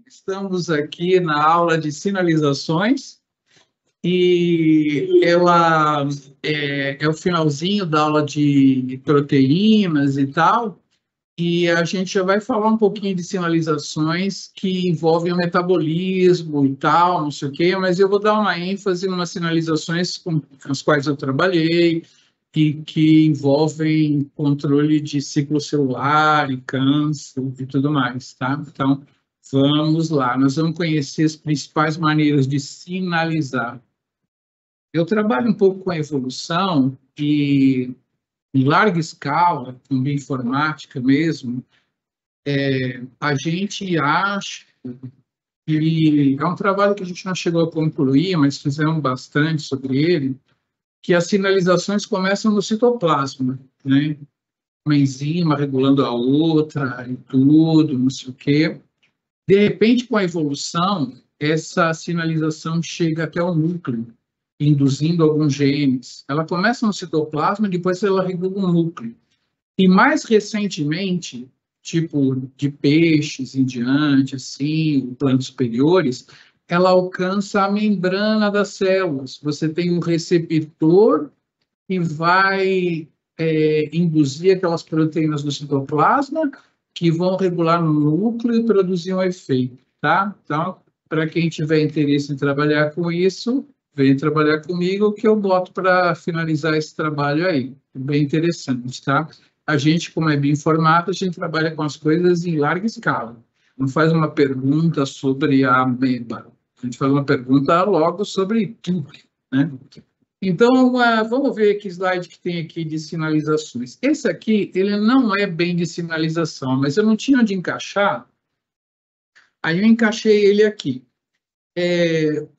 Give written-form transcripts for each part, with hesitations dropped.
Estamos aqui na aula de sinalizações e ela é o finalzinho da aula de proteínas e tal, e a gente já vai falar um pouquinho de sinalizações que envolvem o metabolismo e tal, não sei o quê, mas eu vou dar uma ênfase em umas sinalizações com as quais eu trabalhei, que envolvem controle de ciclo celular e câncer e tudo mais, tá? Então, vamos lá, nós vamos conhecer as principais maneiras de sinalizar. Eu trabalho um pouco com a evolução e, em larga escala, com bioinformática mesmo, a gente acha que é um trabalho que a gente não chegou a concluir, mas fizemos bastante sobre ele, que as sinalizações começam no citoplasma, né? Uma enzima regulando a outra e tudo, não sei o quê. De repente, com a evolução, essa sinalização chega até o núcleo, induzindo alguns genes. Ela começa no citoplasma, depois ela regula o núcleo. E mais recentemente, tipo de peixes em diante, assim, plantas superiores, ela alcança a membrana das células. Você tem um receptor que vai induzir aquelas proteínas do citoplasma que vão regular no núcleo e produzir um efeito, tá? Então, para quem tiver interesse em trabalhar com isso, vem trabalhar comigo que eu boto para finalizar esse trabalho aí. Bem interessante, tá? A gente, como é bioinformática, a gente trabalha com as coisas em larga escala. Não faz uma pergunta sobre a ameba. A gente faz uma pergunta logo sobre tudo, né? Então, vamos ver que slide que tem aqui de sinalizações. Esse aqui, ele não é bem de sinalização, mas eu não tinha onde encaixar, aí eu encaixei ele aqui.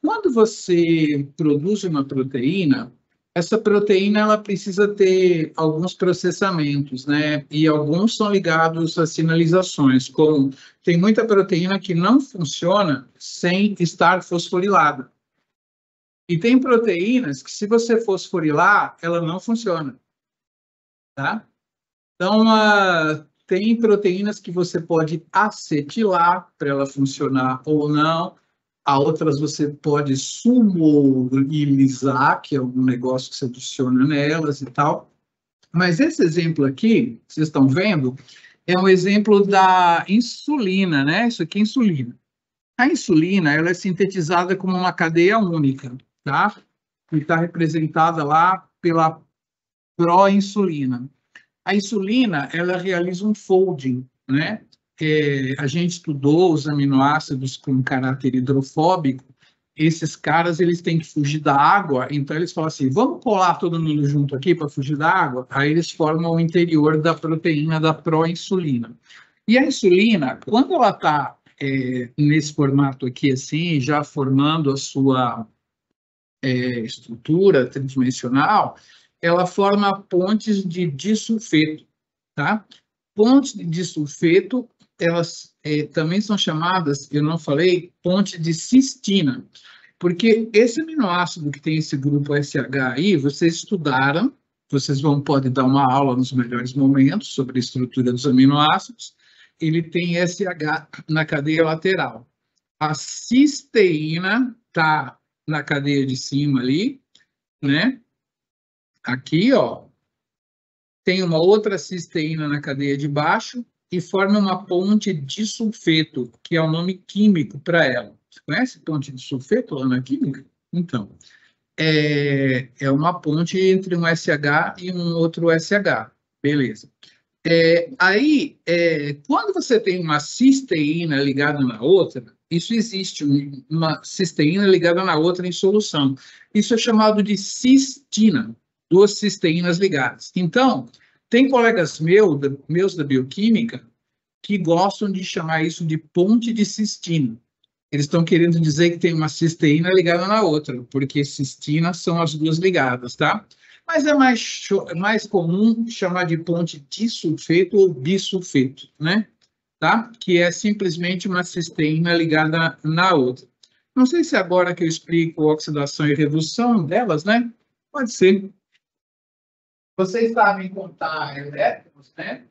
Quando você produz uma proteína, essa proteína ela precisa ter alguns processamentos, né? E alguns são ligados a sinalizações, como tem muita proteína que não funciona sem estar fosforilada. E tem proteínas que, se você fosforilar, ela não funciona, tá? Então, tem proteínas que você pode acetilar para ela funcionar ou não. Há outras você pode solubilizar, que é um negócio que você adiciona nelas e tal. Mas esse exemplo aqui, vocês estão vendo, é um exemplo da insulina, né? Isso aqui é insulina. A insulina, ela é sintetizada como uma cadeia única, tá? Que está representada lá pela proinsulina. A insulina, ela realiza um folding, né? A gente estudou os aminoácidos com caráter hidrofóbico. Esses caras, eles têm que fugir da água, então eles falam assim, vamos colar todo mundo junto aqui para fugir da água? Aí eles formam o interior da proteína da proinsulina. E a insulina, quando ela está nesse formato aqui, assim, já formando a sua estrutura tridimensional, ela forma pontes de disulfeto, tá? Pontes de disulfeto, elas também são chamadas, eu não falei, ponte de cistina, porque esse aminoácido que tem esse grupo SH aí, vocês estudaram, vocês podem dar uma aula nos melhores momentos sobre a estrutura dos aminoácidos, ele tem SH na cadeia lateral. A cisteína está na cadeia de cima ali, né? Aqui, ó, tem uma outra cisteína na cadeia de baixo e forma uma ponte de sulfeto, que é o nome químico para ela. Você conhece ponte de sulfeto lá na química? Então, é uma ponte entre um SH e um outro SH. Beleza. Aí, quando você tem uma cisteína ligada na outra, isso existe, uma cisteína ligada na outra em solução. Isso é chamado de cistina, duas cisteínas ligadas. Então, tem colegas meus da bioquímica que gostam de chamar isso de ponte de cistina. Eles estão querendo dizer que tem uma cisteína ligada na outra, porque cistinas são as duas ligadas, tá? Mas é mais comum chamar de ponte disulfeto ou bisulfeto, né? Tá? Que é simplesmente uma cisteína ligada na outra. Não sei se agora que eu explico oxidação e redução delas, né? Pode ser. Vocês sabem contar elétrons, né?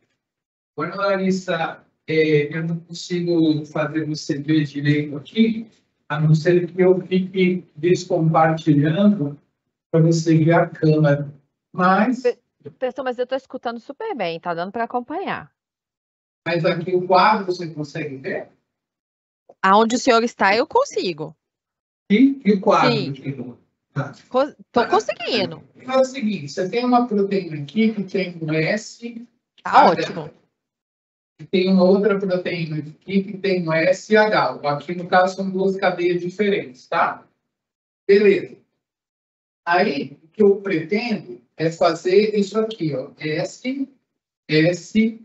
Quando a Larissa eu não consigo fazer você ver direito aqui, a não ser que eu fique descompartilhando para você ver a câmera. Mas Pessoal, mas eu estou escutando super bem, tá dando para acompanhar. Mas aqui o quadro você consegue ver? Aonde o senhor está, eu consigo. E o quadro? Sim. Aqui? Tá. Estou conseguindo. É o seguinte, você tem uma proteína aqui que tem um S, Tá ótimo. e tem uma outra proteína aqui que tem um S e H. Aqui, no caso, são duas cadeias diferentes, tá? Beleza. Aí, o que eu pretendo é fazer isso aqui, ó. S, S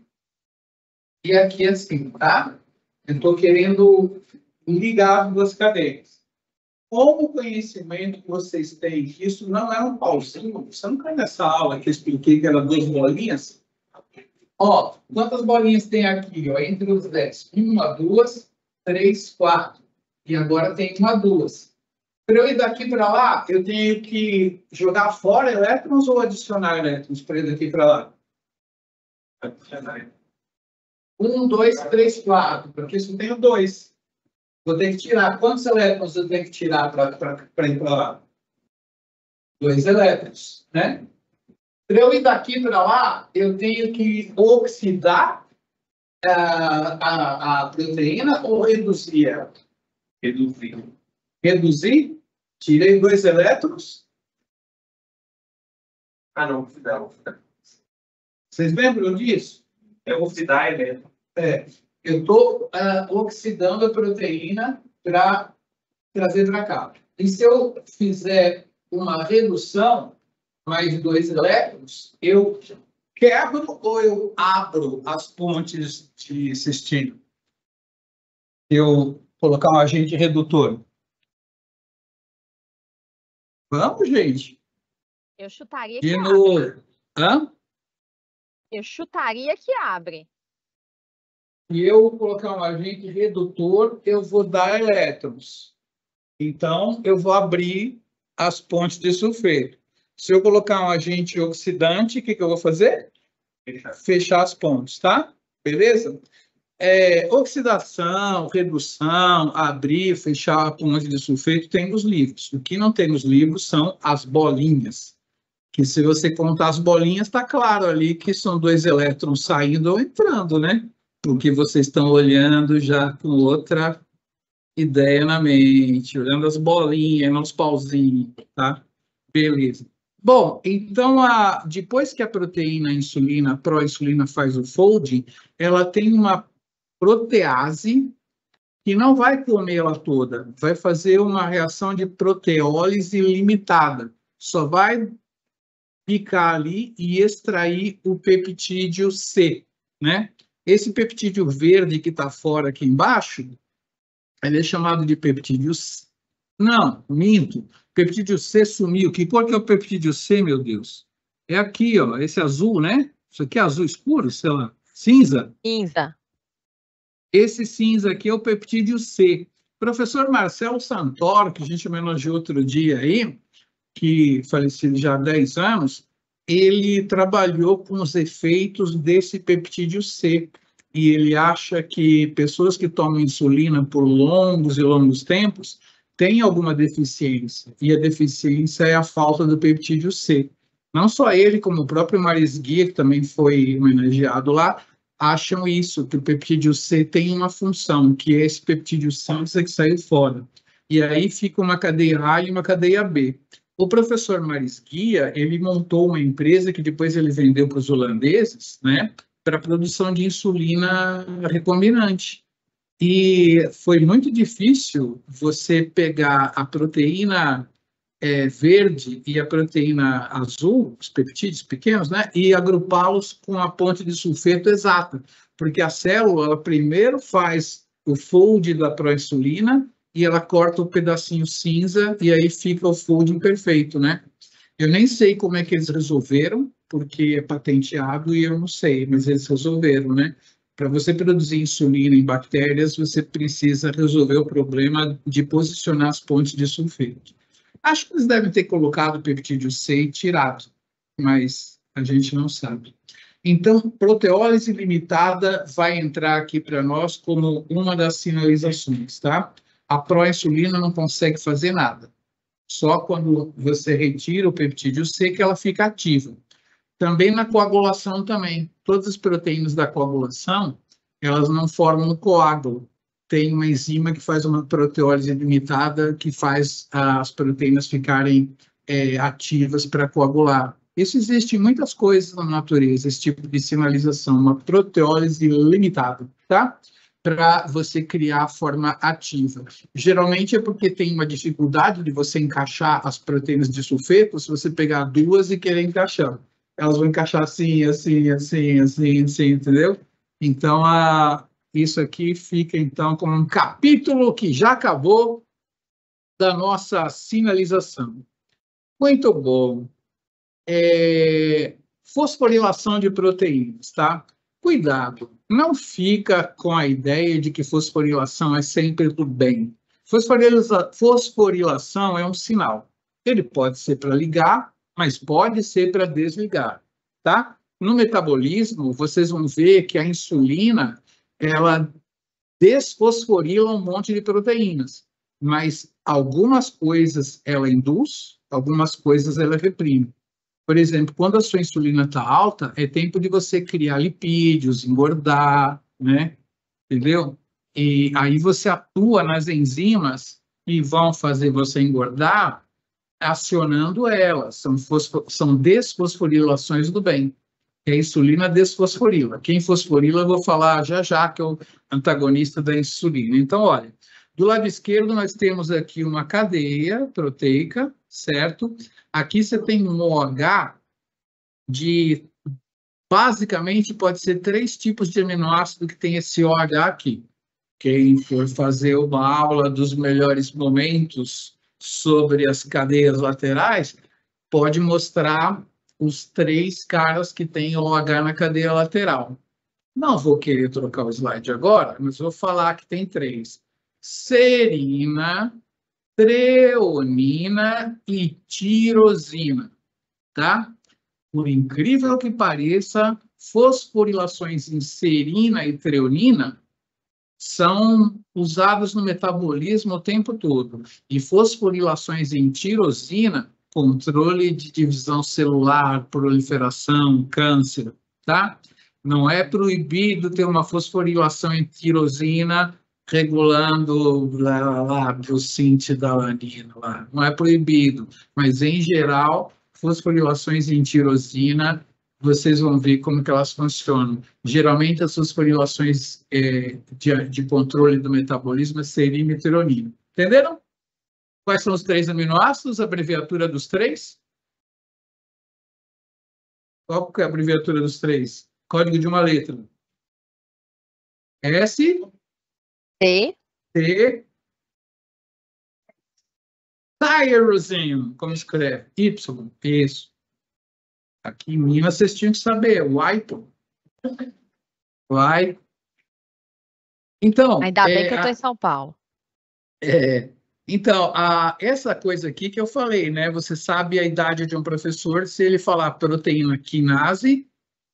e aqui assim, tá? Eu estou querendo ligar as duas cadeias. Como o conhecimento que vocês têm, isso não é um pauzinho, você não cai nessa aula que eu expliquei que era duas bolinhas? Ó, quantas bolinhas tem aqui, ó, entre os 10? 1, 2, 3, 4. E agora tem 1, 2. Para eu ir daqui para lá, eu tenho que jogar fora elétrons ou adicionar elétrons para ir daqui para lá? Adicionar. 1, 2, 3, 4, porque isso eu tenho 2. Vou ter que tirar. Quantos elétrons eu tenho que tirar para ir para lá? 2 elétrons, né? Para eu ir daqui para lá, eu tenho que oxidar a proteína ou reduzir ela? Reduzir. Reduzir? Tirei 2 elétrons. Ah, não, oxidar. Vocês lembram disso? É oxidar elétron. Eu estou oxidando a proteína para trazer para cá. E se eu fizer uma redução, mais 2 elétrons, eu quebro ou eu abro as pontes de cistina? Eu colocar um agente redutor. Vamos, gente? Eu chutaria De que novo. abre. Hã? Eu chutaria que abre. Se eu colocar um agente redutor, eu vou dar elétrons. Então, eu vou abrir as pontes de sulfeto. Se eu colocar um agente oxidante, o que eu vou fazer? Fechar as pontes, tá? Beleza? Oxidação, redução, abrir, fechar a ponte de sulfeto tem nos livros. O que não tem nos livros são as bolinhas. Que se você contar as bolinhas, está claro ali que são 2 elétrons saindo ou entrando, né? O que vocês estão olhando já com outra ideia na mente, olhando as bolinhas, não os pauzinhos, tá? Beleza. Bom, então, depois que a proteína a insulina, a pró-insulina faz o folding, ela tem uma protease que não vai comer ela toda, vai fazer uma reação de proteólise limitada. Só vai picar ali e extrair o peptídeo C, né? Esse peptídeo verde que está fora aqui embaixo, ele é chamado de peptídeo C. Não, minto. Peptídeo C sumiu. Que cor que é o peptídeo C, meu Deus? É aqui, ó, esse azul, né? Isso aqui é azul escuro, sei lá. Cinza? Cinza. Esse cinza aqui é o peptídeo C. Professor Marcelo Santoro, que a gente homenageou outro dia aí, que faleceu já há 10 anos, ele trabalhou com os efeitos desse peptídeo C. E ele acha que pessoas que tomam insulina por longos e longos tempos têm alguma deficiência. E a deficiência é a falta do peptídeo C. Não só ele, como o próprio Maris Guia, que também foi homenageado lá, acham isso, que o peptídeo C tem uma função, que é esse peptídeo cinza que saiu fora. E aí fica uma cadeia A e uma cadeia B. O professor Maris Guia, ele montou uma empresa que depois ele vendeu para os holandeses, né, para a produção de insulina recombinante. E foi muito difícil você pegar a proteína verde e a proteína azul, os peptídeos pequenos, né, e agrupá-los com a ponte de sulfeto exata, porque a célula ela primeiro faz o fold da proinsulina e ela corta o pedacinho cinza e aí fica o folding perfeito, né? Eu nem sei como é que eles resolveram, porque é patenteado e eu não sei, mas eles resolveram, né? Para você produzir insulina em bactérias, você precisa resolver o problema de posicionar as pontes de sulfeto. Acho que eles devem ter colocado o peptídeo C e tirado, mas a gente não sabe. Então, proteólise limitada vai entrar aqui para nós como uma das sinalizações, tá? A proinsulina não consegue fazer nada. Só quando você retira o peptídeo C que ela fica ativa. Também na coagulação também. Todas as proteínas da coagulação, elas não formam coágulo. Tem uma enzima que faz uma proteólise limitada que faz as proteínas ficarem ativas para coagular. Isso existe em muitas coisas na natureza, esse tipo de sinalização, uma proteólise limitada, tá? Para você criar a forma ativa. Geralmente é porque tem uma dificuldade de você encaixar as proteínas de sulfeto, se você pegar duas e querer encaixar. Elas vão encaixar assim, assim, assim, assim, assim, entendeu? Então, isso aqui fica, então, como um capítulo que já acabou da nossa sinalização. Muito bom. Fosforilação de proteínas, tá? Cuidado, não fica com a ideia de que fosforilação é sempre do bem. Fosforilação é um sinal. Ele pode ser para ligar, mas pode ser para desligar, tá? No metabolismo, vocês vão ver que a insulina, ela desfosforila um monte de proteínas, mas algumas coisas ela induz, algumas coisas ela reprime. Por exemplo, quando a sua insulina está alta, é tempo de você criar lipídios, engordar, né? Entendeu? E aí você atua nas enzimas que vão fazer você engordar, acionando elas. São desfosforilações do bem. A insulina desfosforila. Quem fosforila, eu vou falar já já, que é o antagonista da insulina. Então, olha, do lado esquerdo nós temos aqui uma cadeia proteica, certo? Aqui você tem um OH de, basicamente, pode ser 3 tipos de aminoácido que tem esse OH aqui. Quem for fazer uma aula dos melhores momentos sobre as cadeias laterais, pode mostrar os 3 caras que têm OH na cadeia lateral. Não vou querer trocar o slide agora, mas vou falar que tem 3. Serina, treonina e tirosina, tá? Por incrível que pareça, fosforilações em serina e treonina são usadas no metabolismo o tempo todo. E fosforilações em tirosina, controle de divisão celular, proliferação, câncer, tá? Não é proibido ter uma fosforilação em tirosina regulando o cintidalanina lá. Não é proibido, mas em geral, fosforilações em tirosina, vocês vão ver como que elas funcionam. Geralmente, as fosforilações de controle do metabolismo é serina e treonina. Entenderam? Quais são os 3 aminoácidos, a abreviatura dos 3? Qual que é a abreviatura dos 3? Código de uma letra. S, T, T, tyrosine, como escreve? Y, isso. Aqui em Minas vocês tinham que saber, Y. Y. Então, ainda bem que eu estou em São Paulo. Então, essa coisa aqui que eu falei, né? Você sabe a idade de um professor, se ele falar proteína quinase,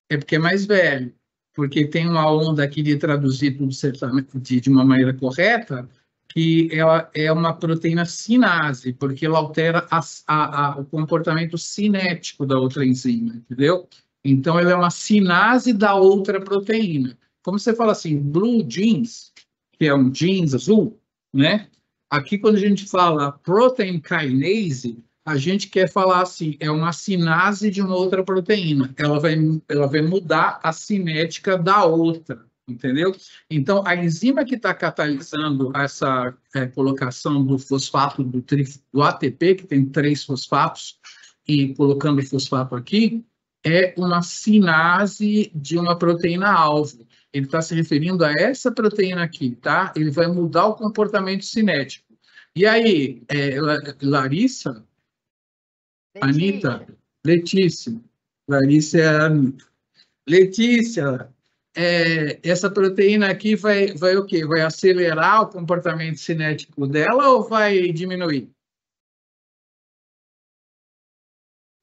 é porque é mais velho. Porque tem uma onda aqui de traduzir tudo de uma maneira correta, que ela é uma proteína sinase, porque ela altera o comportamento cinético da outra enzima, entendeu? Então, ela é uma sinase da outra proteína. Como você fala assim, blue jeans, que é um jeans azul, né? Aqui, quando a gente fala protein kinase, a gente quer falar assim, é uma sinase de uma outra proteína. Ela vai mudar a cinética da outra, entendeu? Então, a enzima que está catalisando essa colocação do fosfato do ATP, que tem 3 fosfatos, e colocando o fosfato aqui, é uma sinase de uma proteína-alvo. Ele está se referindo a essa proteína aqui, tá? Ele vai mudar o comportamento cinético. E aí, Larissa, Anitta, Letícia. Larissa é a Anitta. Letícia, essa proteína aqui vai o quê? Vai acelerar o comportamento cinético dela ou vai diminuir?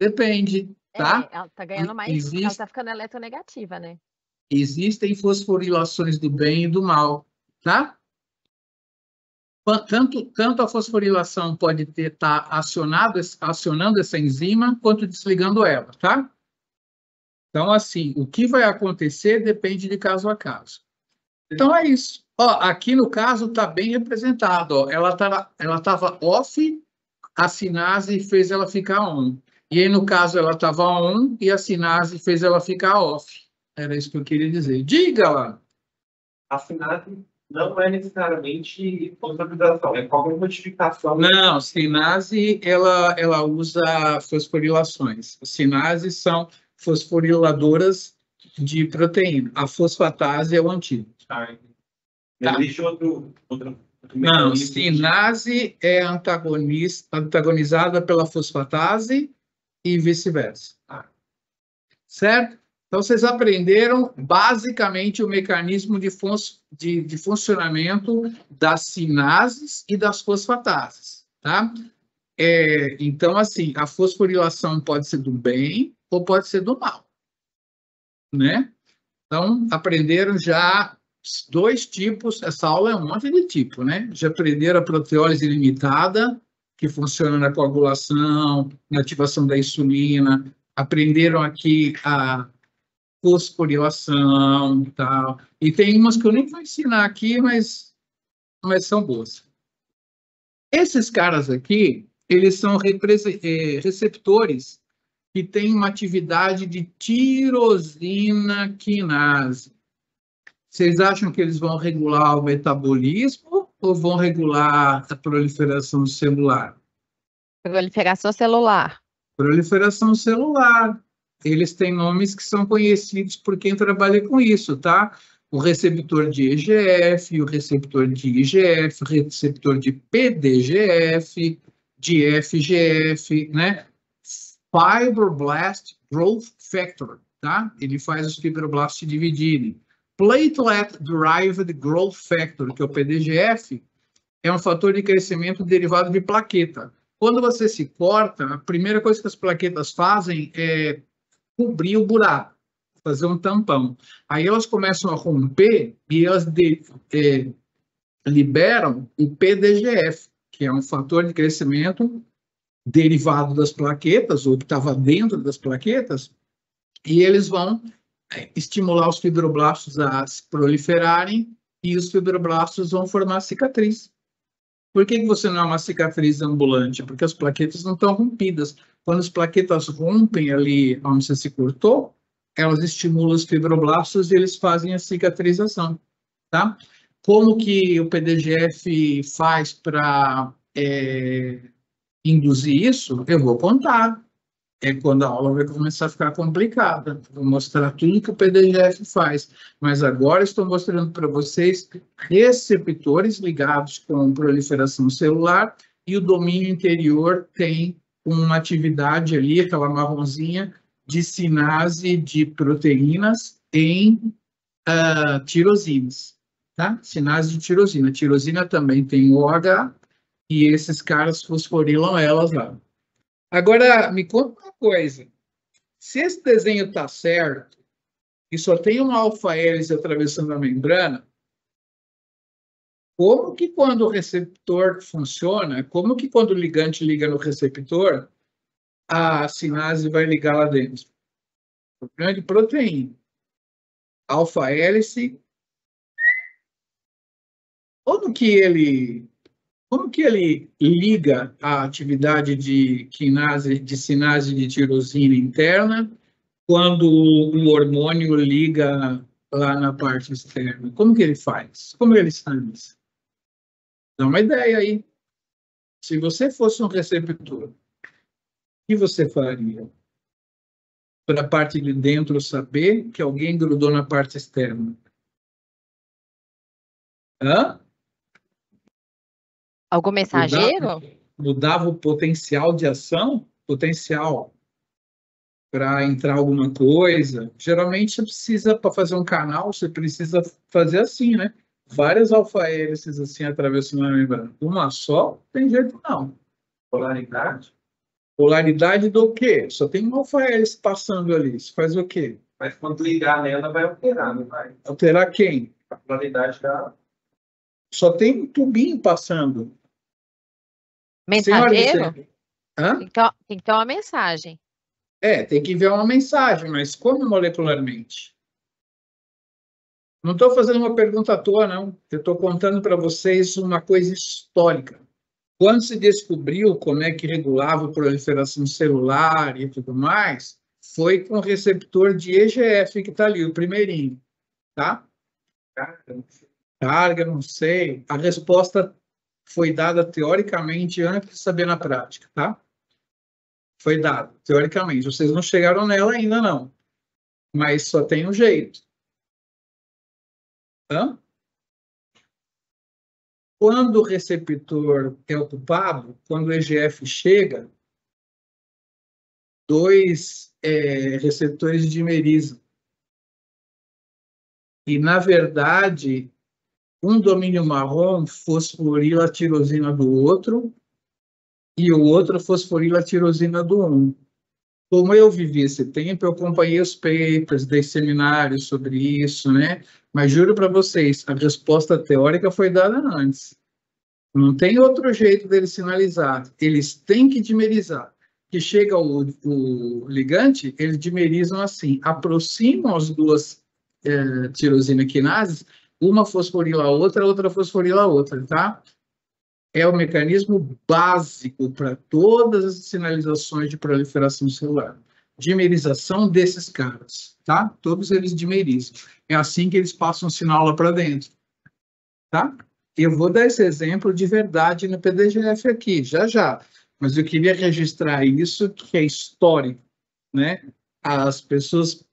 Depende. tá? Ela tá ganhando mais, ela Existe, tá ficando eletronegativa, né? existem fosforilações do bem e do mal, tá? Tanto a fosforilação pode estar acionando essa enzima, quanto desligando ela, tá? Então, assim, o que vai acontecer depende de caso a caso. Então, é isso. Ó, aqui no caso está bem representado. Ó. Ela estava off, a sinase fez ela ficar on. E aí, no caso, ela estava on e a sinase fez ela ficar off. Era isso que eu queria dizer. Diga lá. A sinase não é necessariamente fosforilação, é qualquer modificação. Não, sinase, ela usa fosforilações. As sinases são fosforiladoras de proteína. A fosfatase é o antídoto. Tá. Tá. Existe outro Não, mecanismo sinase é antagonizada pela fosfatase e vice-versa. Certo? Então, vocês aprenderam basicamente o mecanismo de funcionamento das sinases e das fosfatases, tá? Então, assim, a fosforilação pode ser do bem ou pode ser do mal, né? Então, aprenderam já dois tipos, essa aula é um monte de tipo, né? Já aprenderam a proteólise limitada, que funciona na coagulação, na ativação da insulina, aprenderam aqui a fosforilação e tal. E tem umas que eu nem vou ensinar aqui, mas são boas. Esses caras aqui, eles são receptores que têm uma atividade de tirosina quinase. Vocês acham que eles vão regular o metabolismo ou vão regular a proliferação celular? Proliferação celular. Proliferação celular. Eles têm nomes que são conhecidos por quem trabalha com isso, tá? O receptor de EGF, o receptor de IGF, o receptor de PDGF, de FGF, né? Fibroblast Growth Factor, tá? Ele faz os fibroblastos se dividirem. Platelet-Derived Growth Factor, que é o PDGF, é um fator de crescimento derivado de plaqueta. Quando você se corta, a primeira coisa que as plaquetas fazem é cobrir o buraco, fazer um tampão. Aí elas começam a romper e elas liberam o PDGF, que é um fator de crescimento derivado das plaquetas, ou que estava dentro das plaquetas, e eles vão estimular os fibroblastos a se proliferarem e os fibroblastos vão formar cicatriz. Por que você não é uma cicatriz ambulante? Porque as plaquetas não estão rompidas. Quando as plaquetas rompem ali onde você se cortou, elas estimulam os fibroblastos e eles fazem a cicatrização, tá? Como que o PDGF faz para induzir isso? Eu vou contar. É quando a aula vai começar a ficar complicada. Vou mostrar tudo que o PDGF faz. Mas agora estou mostrando para vocês receptores ligados com proliferação celular e o domínio interior tem uma atividade ali, aquela marronzinha, de sinase de proteínas em tirosinas. Tá? Sinase de tirosina. Tirosina também tem OH e esses caras fosforilam elas lá. Agora, me conta uma coisa. Se esse desenho está certo e só tem uma alfa-hélice atravessando a membrana, como que quando o receptor funciona, como que quando o ligante liga no receptor, a sinase vai ligar lá dentro? Problema de proteína. Alfa-hélice. Como que ele liga a atividade de sinase de tirosina interna quando o hormônio liga lá na parte externa? Como que ele faz? Como ele sabe isso? Dá uma ideia aí. Se você fosse um receptor, o que você faria? Para a parte de dentro saber que alguém grudou na parte externa. Hã? Algum mensageiro? Mudava o potencial de ação, potencial para entrar alguma coisa. Geralmente você precisa, para fazer um canal, você precisa fazer assim, né? Várias alfa-hélices assim atravessando a membrana. Uma só, tem jeito não. polaridade. Polaridade do quê? Só tem uma alfa-hélice passando ali. Isso faz o quê? Mas quando ligar nela, vai alterar, não vai? Alterar quem? A polaridade da... Só tem um tubinho passando. Mensageiro? Hã? Tem que ter uma mensagem. Tem que enviar uma mensagem, mas como molecularmente? Não estou fazendo uma pergunta à toa, não. Eu estou contando para vocês uma coisa histórica. Quando se descobriu como é que regulava a proliferação celular e tudo mais, foi com o receptor de EGF que está ali, o primeirinho, tá? Carga, não sei. A resposta foi dada teoricamente antes de saber na prática, tá? Foi dada, teoricamente. Vocês não chegaram nela ainda, não. Mas só tem um jeito. Hã? Quando o receptor é ocupado, quando o EGF chega, dois receptores dimerizam. E, na verdade, um domínio marrom fosforila a tirosina do outro e o outro fosforila a tirosina do um. Como eu vivi esse tempo, eu acompanhei os papers, dei seminários sobre isso, né? Mas juro para vocês, a resposta teórica foi dada antes. Não tem outro jeito deles sinalizar. Eles têm que dimerizar. Que chega o ligante, eles dimerizam assim, aproximam as duas tirosina quinases, uma fosforila a outra fosforila a outra, tá? É o mecanismo básico para todas as sinalizações de proliferação celular. Dimerização desses caras, tá? Todos eles dimerizam. É assim que eles passam o sinal lá para dentro, tá? Eu vou dar esse exemplo de verdade no PDGF aqui, já. Mas eu queria registrar isso, que é histórico, né? As pessoas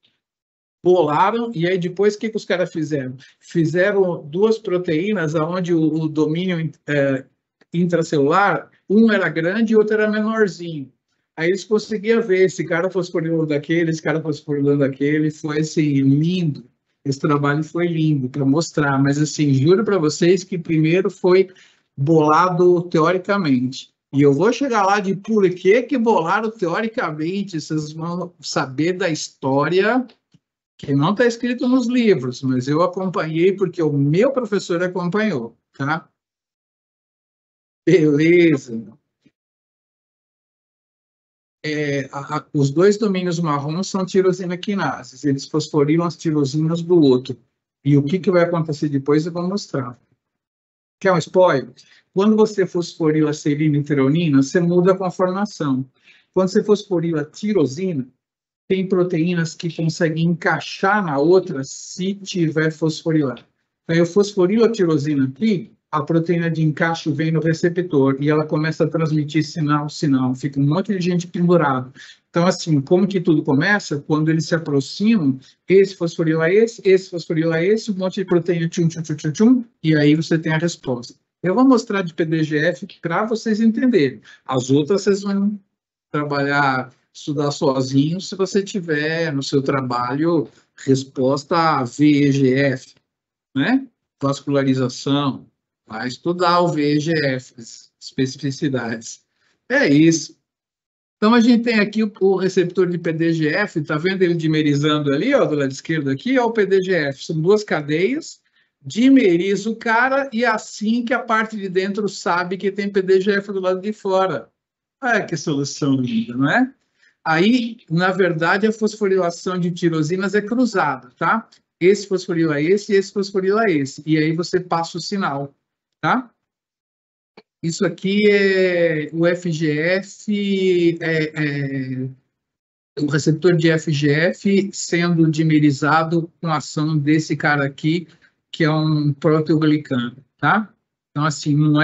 bolaram, e aí depois o que os caras fizeram? Fizeram duas proteínas onde o domínio intracelular, um era grande e outro era menorzinho. Aí eles conseguiam ver, esse cara fosforilando daquele, esse cara fosforilando daquele, foi assim, lindo. Esse trabalho foi lindo para mostrar, mas assim, juro para vocês que primeiro foi bolado teoricamente. E eu vou chegar lá de por que bolaram teoricamente, vocês vão saber da história que não está escrito nos livros, mas eu acompanhei porque o meu professor acompanhou, tá? Beleza. Os dois domínios marrons são tirosina quinases, eles fosforilam as tirosinas do outro. E o que vai acontecer depois eu vou mostrar. Quer um spoiler? Quando você fosforila serina e treonina, você muda a conformação. Quando você fosforila tirosina, tem proteínas que conseguem encaixar na outra se tiver fosforilar. Então, eu fosforilo a tirosina aqui, a proteína de encaixe vem no receptor e ela começa a transmitir sinal, fica um monte de gente pendurado. Então, assim, como que tudo começa? Quando eles se aproximam, esse fosforila esse fosforila esse, um monte de proteína, tchum, tchum, tchum, tchum, tchum, e aí você tem a resposta. Eu vou mostrar de PDGF para vocês entenderem. As outras vocês vão trabalhar, estudar sozinho, se você tiver no seu trabalho resposta a VEGF, né? Vascularização, vai estudar o VEGF, as especificidades. É isso. Então, a gente tem aqui o receptor de PDGF, tá vendo ele dimerizando ali, ó, do lado esquerdo aqui, ó, o PDGF. São duas cadeias, dimeriza o cara, e assim que a parte de dentro sabe que tem PDGF do lado de fora. Ah, que solução linda, não é? Aí, na verdade, a fosforilação de tirosinas é cruzada, tá? Esse fosforila esse fosforila esse. E aí você passa o sinal, tá? Isso aqui é o FGF, o receptor de FGF sendo dimerizado com a ação desse cara aqui, que é um proteoglicano, tá? Então, assim, não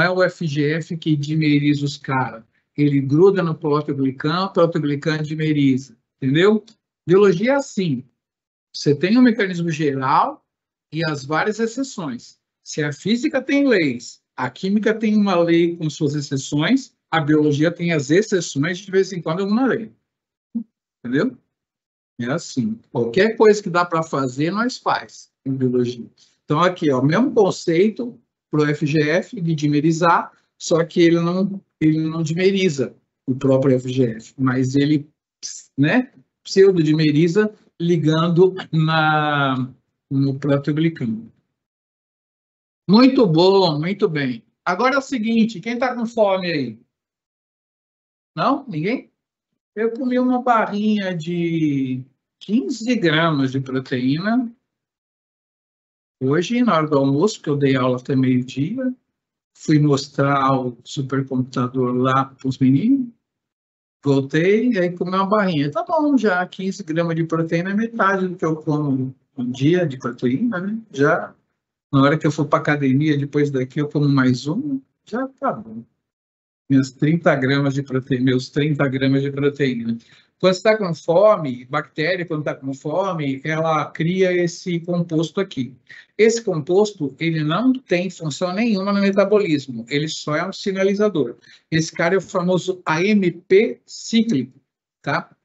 é o FGF que dimeriza os caras. Ele gruda no proteoglicano, o proteoglicano dimeriza, entendeu? Biologia é assim. Você tem um mecanismo geral e as várias exceções. Se a física tem leis, a química tem uma lei com suas exceções, a biologia tem as exceções, de vez em quando alguma lei. Entendeu? É assim. Qualquer coisa que dá para fazer, nós faz em biologia. Então, aqui, ó, o mesmo conceito para o FGF de dimerizar, só que ele não dimeriza. o próprio FGF, mas ele, né, pseudodimeriza ligando no proteoglicano. Muito bom, muito bem. Agora é o seguinte, quem está com fome aí? Não? Ninguém? Eu comi uma barrinha de 15 gramas de proteína hoje, na hora do almoço, que eu dei aula até meio-dia. Fui mostrar o supercomputador lá para os meninos. Voltei e aí comi uma barrinha. Tá bom, já 15 gramas de proteína é metade do que eu como um dia de proteína, né? Já na hora que eu for para academia, depois daqui eu como mais um, já tá bom. Meus 30 gramas de proteína. Quando você está com fome, bactéria, quando está com fome, ela cria esse composto aqui. Esse composto, ele não tem função nenhuma no metabolismo, ele só é um sinalizador. Esse cara é o famoso AMP cíclico, tá?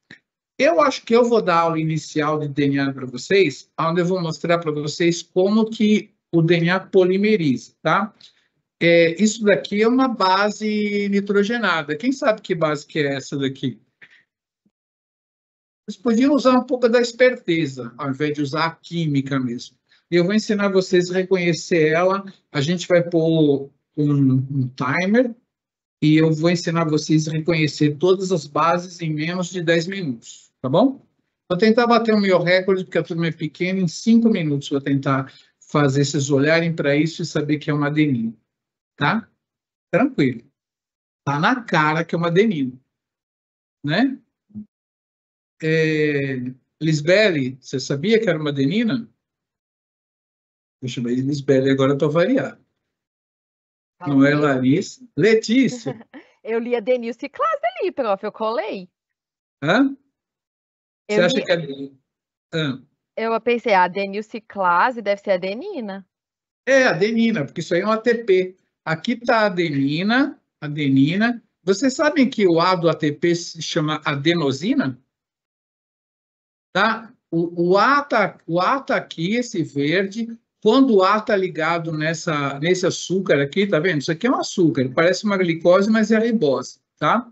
Eu acho que eu vou dar aula inicial de DNA para vocês, onde eu vou mostrar para vocês como que o DNA polimeriza, tá? Isso daqui é uma base nitrogenada. Quem sabe que base que é essa daqui? Vocês podiam usar um pouco da esperteza, ao invés de usar a química mesmo. E eu vou ensinar vocês a reconhecer ela. A gente vai pôr um timer e eu vou ensinar vocês a reconhecer todas as bases em menos de 10 minutos, tá bom? Vou tentar bater o meu recorde, porque a turma é pequena, em 5 minutos vou tentar fazer vocês olharem para isso e saber que é uma adenina, tá? Tranquilo. Tá na cara que é uma adenina, né? Lisbele, você sabia que era uma adenina? Deixa eu ver, Lisbele agora para variar. Não é Larissa? Letícia. Eu li a adenilciclase ali, prof, eu colei. Hã? Você Eu acha li- que é... Eu pensei, a adenilciclase deve ser adenina. É adenina, porque isso aí é um ATP. Aqui está a adenina. Vocês sabem que o A do ATP se chama adenosina? Tá? O A tá aqui, esse verde. Quando o A está ligado nesse açúcar aqui, tá vendo? Isso aqui é um açúcar, parece uma glicose, mas é a ribose, tá?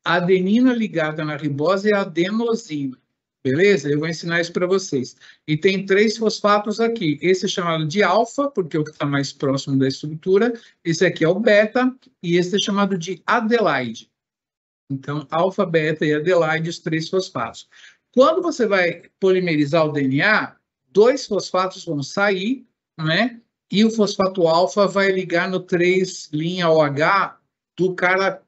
A adenina ligada na ribose é a adenosina, beleza? Eu vou ensinar isso para vocês. E tem 3 fosfatos aqui. Esse é chamado de alfa, porque é o que está mais próximo da estrutura. Esse aqui é o beta, e esse é chamado de adelaide. Então, alfa, beta e adelaide, os 3 fosfatos. Quando você vai polimerizar o DNA, 2 fosfatos vão sair, né? E o fosfato alfa vai ligar no 3'OH do cara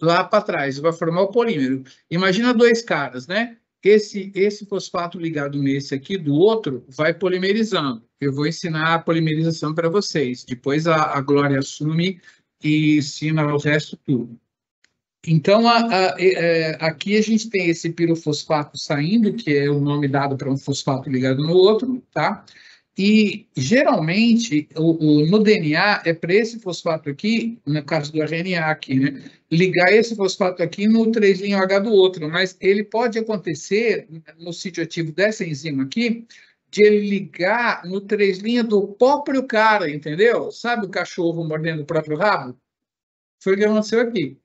lá para trás, vai formar o polímero. Imagina 2 caras, né? Esse fosfato ligado nesse aqui, do outro, vai polimerizando. Eu vou ensinar a polimerização para vocês. Depois a Glória assume e ensina o resto tudo. Então, aqui a gente tem esse pirofosfato saindo, que é o nome dado para um fosfato ligado no outro, tá? E, geralmente, no DNA, é para esse fosfato aqui, no caso do RNA aqui, né? Ligar esse fosfato aqui no 3'H do outro, mas ele pode acontecer, no sítio ativo dessa enzima aqui, de ele ligar no 3' do próprio cara, entendeu? Sabe o cachorro mordendo o próprio rabo? Foi o que aconteceu aqui.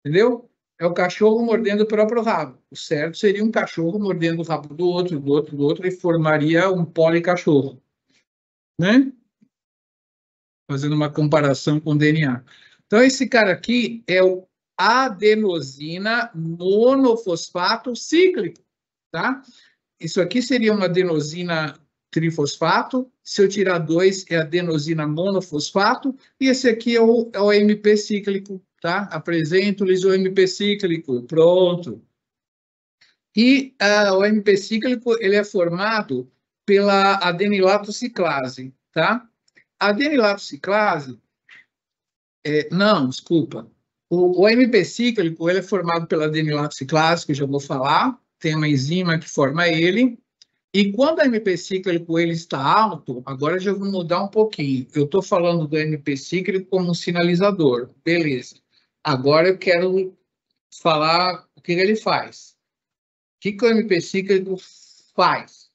Entendeu? É o cachorro mordendo o próprio rabo. O certo seria um cachorro mordendo o rabo do outro, e formaria um policachorro, né? Fazendo uma comparação com o DNA. Então, esse cara aqui é o adenosina monofosfato cíclico, tá? Isso aqui seria uma adenosina trifosfato. Se eu tirar 2, é adenosina monofosfato. E esse aqui é o MP cíclico, tá? Apresento-lhes o MP cíclico. Pronto. E o MP cíclico, ele é formado pela adenilatociclase, tá? A adenilatociclase... não, desculpa. O MP cíclico, ele é formado pela adenilatociclase, que eu já vou falar. Tem uma enzima que forma ele. E quando o MP cíclico ele está alto, agora já vou mudar um pouquinho. Eu estou falando do MP cíclico como um sinalizador. Beleza. Agora eu quero falar o que ele faz. O que o MP cíclico faz?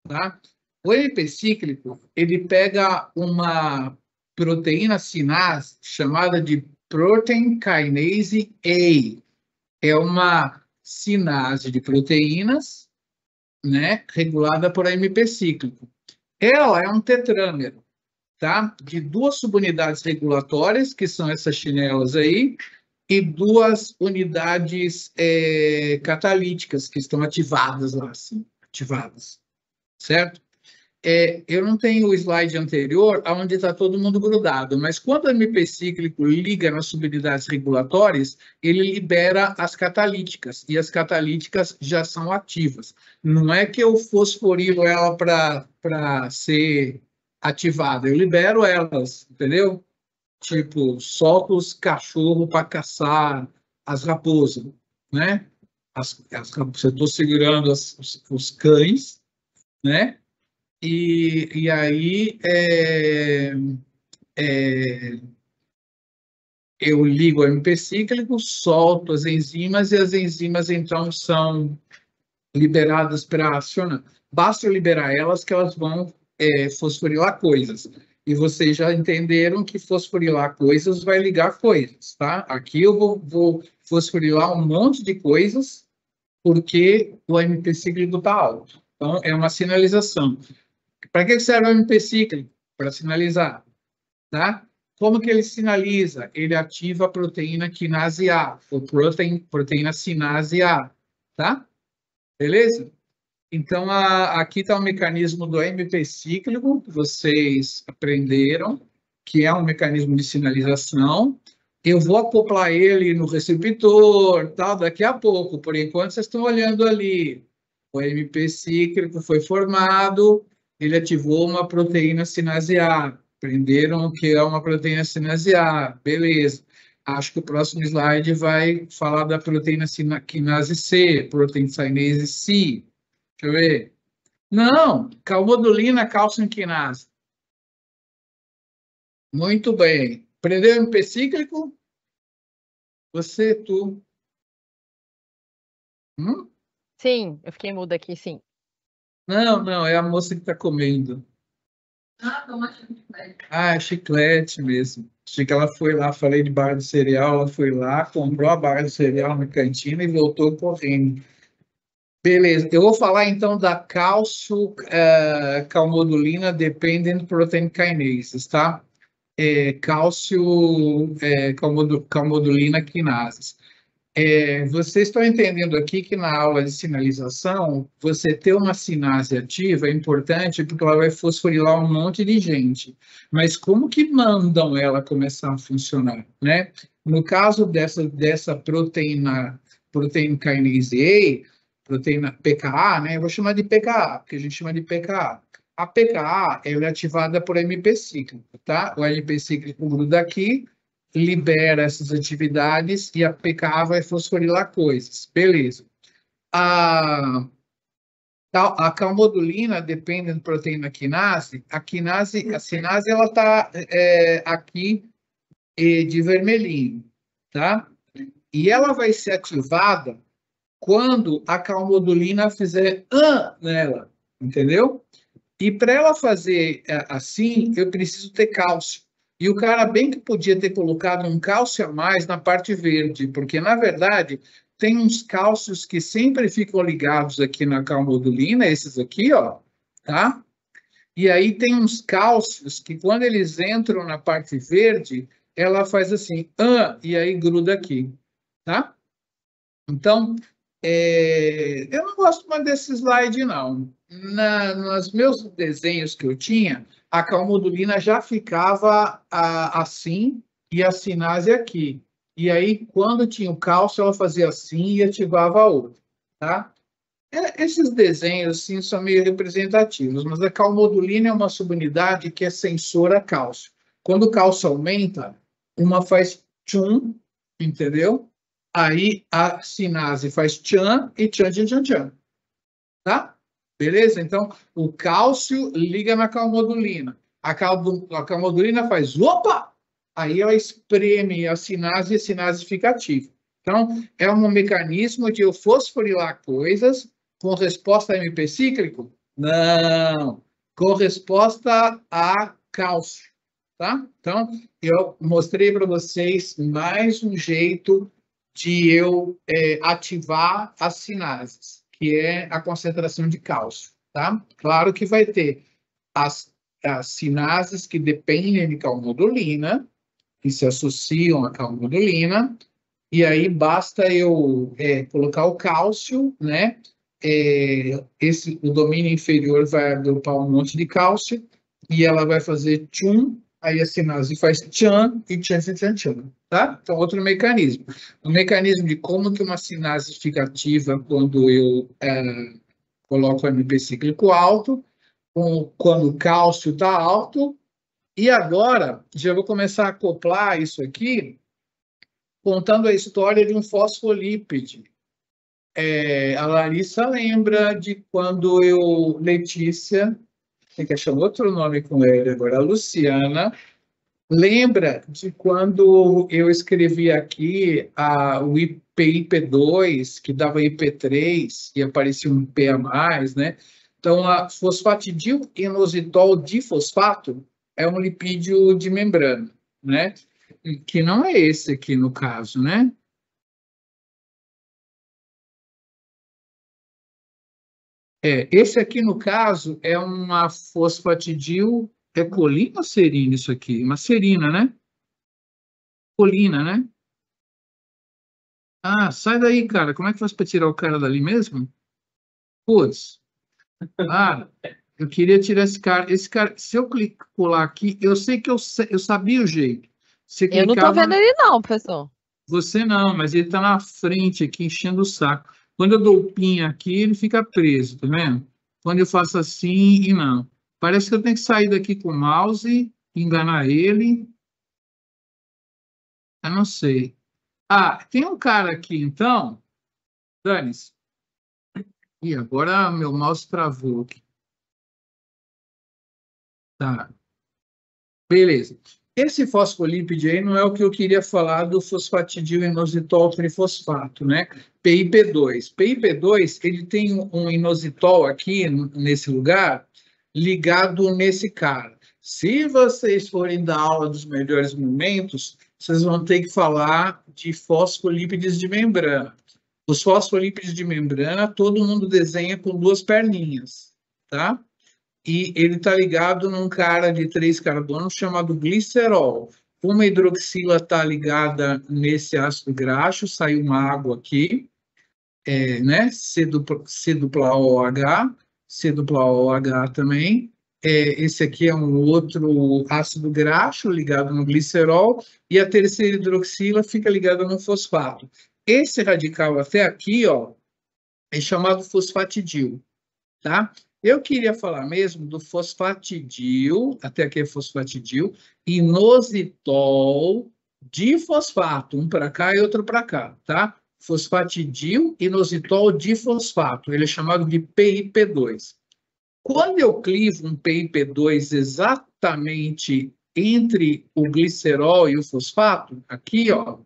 Tá? O MP cíclico, ele pega uma proteína sinase chamada de Protein Kinase A. É uma sinase de proteínas, né, regulada por AMP cíclico. Ela é um tetrâmero, tá? De 2 subunidades regulatórias, que são essas chinelas aí, e 2 unidades catalíticas, que estão ativadas lá, assim, ativadas, certo? Eu não tenho o slide anterior, onde está todo mundo grudado, mas quando o AMP cíclico liga nas subunidades regulatórias, ele libera as catalíticas, e as catalíticas já são ativas. Não é que eu fosforilo ela para ser ativada, eu libero elas, entendeu? Tipo, solto os cachorros para caçar as raposas, né? Eu estou segurando os cães, né? E aí eu ligo o AMP cíclico, solto as enzimas, e as enzimas, então, são liberadas para acionar. Basta eu liberar elas, que elas vão fosforilar coisas. E vocês já entenderam que fosforilar coisas vai ligar coisas, tá? Aqui eu vou fosforilar um monte de coisas, porque o AMP cíclico está alto. Então, é uma sinalização. Para que serve o AMP cíclico? Para sinalizar, tá? Como que ele sinaliza? Ele ativa a proteína quinase A, ou proteína sinase A, tá? Beleza? Então, aqui está o mecanismo do AMP cíclico, que vocês aprenderam, que é um mecanismo de sinalização. Eu vou acoplar ele no receptor, tal, daqui a pouco. Por enquanto, vocês estão olhando ali. O AMP cíclico foi formado, ele ativou uma proteína sinase A. Aprenderam que é uma proteína sinase A. Beleza. Acho que o próximo slide vai falar da proteína quinase C, protein kinase C. Deixa eu ver. Não, calmodulina, cálcio quinase. Muito bem. Aprendeu AMP cíclico? Você, tu. Sim, eu fiquei muda aqui, sim. Não, é a moça que está comendo. Toma chiclete. É chiclete mesmo. Achei que ela foi lá, falei de barra de cereal, ela foi lá, comprou a barra de cereal na cantina e voltou correndo. Beleza, eu vou falar então da cálcio calmodulina dependent protein kinases, tá? Cálcio calmodulina quinases. Vocês estão entendendo aqui que na aula de sinalização, você ter uma sinase ativa é importante porque ela vai fosforilar um monte de gente. Mas como que mandam ela começar a funcionar, né? No caso dessa proteína kinase A, proteína PKA, né? Eu vou chamar de PKA, porque a gente chama de PKA. A PKA ela é ativada por AMP cíclico, tá? O AMP cíclico gruda aqui, libera essas atividades e a PKA vai fosforilar coisas. Beleza. A calmodulina depende da proteína quinase. A sinase ela está aqui de vermelhinho, tá? E ela vai ser ativada quando a calmodulina fizer nela, entendeu? E para ela fazer assim, eu preciso ter cálcio. E o cara bem que podia ter colocado um cálcio a mais na parte verde, porque, na verdade, tem uns cálcios que sempre ficam ligados aqui na calmodulina, esses aqui, ó, tá? E aí tem uns cálcios que, quando eles entram na parte verde, ela faz assim, e aí gruda aqui, tá? Então, eu não gosto mais desse slide, não. Nos meus desenhos que eu tinha, a calmodulina já ficava assim e a sinase aqui. E aí, quando tinha o cálcio, ela fazia assim e ativava a outra, tá? Esses desenhos, assim, são meio representativos, mas a calmodulina é uma subunidade que é sensora a cálcio. Quando o cálcio aumenta, uma faz tchum, entendeu? Aí a sinase faz tchan e tchan, tchan, tchan, tchan. Tá? Beleza? Então, o cálcio liga na calmodulina. A calmodulina faz opa! Aí ela espreme a sinase e a sinase fica ativa. Então, é um mecanismo de eu fosforilar coisas com resposta a AMP cíclico? Não. Com resposta a cálcio. tá? Então, eu mostrei para vocês mais um jeito de eu ativar as sinases, que é a concentração de cálcio, tá? Claro que vai ter as sinases que dependem de calmodulina, que se associam à calmodulina, e aí basta eu colocar o cálcio, né? O domínio inferior vai agrupar um monte de cálcio, e ela vai fazer tchum, aí a sinase faz tchan, e tchan, tchan, tchan, tchan, tá? Então, outro mecanismo. O mecanismo de como que uma sinase fica ativa quando eu coloco o AMP cíclico alto, quando o cálcio está alto, e agora já vou começar a acoplar isso aqui, contando a história de um fosfolípide. A Larissa lembra de quando Letícia, tem que achar outro nome com ele agora, a Luciana, lembra de quando eu escrevi aqui o IP2, que dava IP3 e aparecia um P a mais, né? Então, a fosfatidil inositol difosfato é um lipídio de membrana, né? Que não é esse aqui no caso, né? Esse aqui, no caso, é uma fosfatidil. É colina ou serina isso aqui? Uma serina, né? Colina, né? Ah, sai daí, cara. Como é que faz para tirar o cara dali mesmo? Putz. Ah, eu queria tirar esse cara. Esse cara, se eu colar aqui, eu sei que eu sabia o jeito. Você Eu não tô clicava... vendo ele não, professor. Você não, mas ele está na frente aqui, enchendo o saco. Quando eu dou o pin aqui, ele fica preso, tá vendo? Quando eu faço assim e não. Parece que eu tenho que sair daqui com o mouse, enganar ele. Eu não sei. Ah, tem um cara aqui, então. Dane-se. Ih, agora meu mouse travou aqui. Tá. Beleza. Esse fosfolípide aí não é o que eu queria falar do fosfatidil inositol trifosfato, né? PIP2. PIP2, ele tem um inositol aqui, nesse lugar, ligado nesse cara. Se vocês forem dar aula dos melhores momentos, vocês vão ter que falar de fosfolípides de membrana. Os fosfolípides de membrana, todo mundo desenha com duas perninhas, tá? E ele está ligado num cara de 3 carbonos chamado glicerol. Uma hidroxila está ligada nesse ácido graxo, saiu uma água aqui, né? C-OH, C-OH também. Esse aqui é um outro ácido graxo ligado no glicerol, e a terceira hidroxila fica ligada no fosfato. Esse radical até aqui, ó, é chamado fosfatidil, tá? Eu queria falar mesmo do fosfatidil, até aqui é fosfatidil, inositol difosfato, um para cá e outro para cá, tá? Fosfatidil inositol difosfato, ele é chamado de PIP2. Quando eu clivo um PIP2 exatamente entre o glicerol e o fosfato, aqui, ó,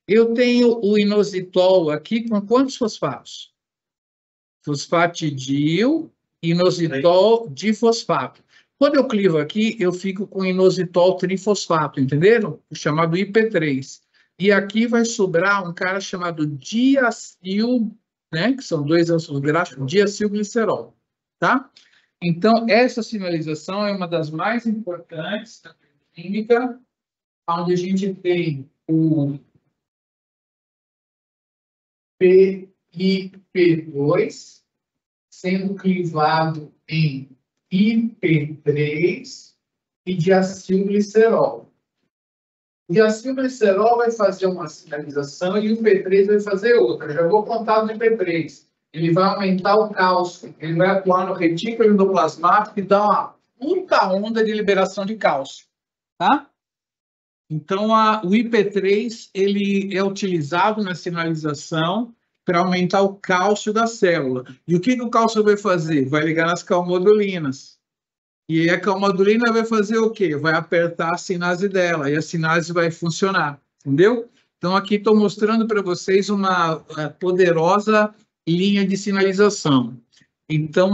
eu tenho o inositol aqui com quantos fosfatos? Fosfatidil, inositol difosfato. Quando eu clivo aqui, eu fico com inositol trifosfato, entenderam? Chamado IP3. E aqui vai sobrar um cara chamado diacil, né? Que são 2 ácidos graxos, diacilglicerol, tá? Então, essa sinalização é uma das mais importantes da química, onde a gente tem o IP2 sendo clivado em IP3 e diacilglicerol. O diacilglicerol vai fazer uma sinalização e o IP3 vai fazer outra. Já vou contar do IP3. Ele vai aumentar o cálcio, ele vai atuar no retículo endoplasmático e dar uma puta onda de liberação de cálcio, tá? Então, o IP3 ele é utilizado na sinalização para aumentar o cálcio da célula. E o que o cálcio vai fazer? Vai ligar nas calmodulinas. E a calmodulina vai fazer o quê? Vai apertar a sinase dela, e a sinase vai funcionar, entendeu? Então, aqui estou mostrando para vocês uma poderosa linha de sinalização. Então,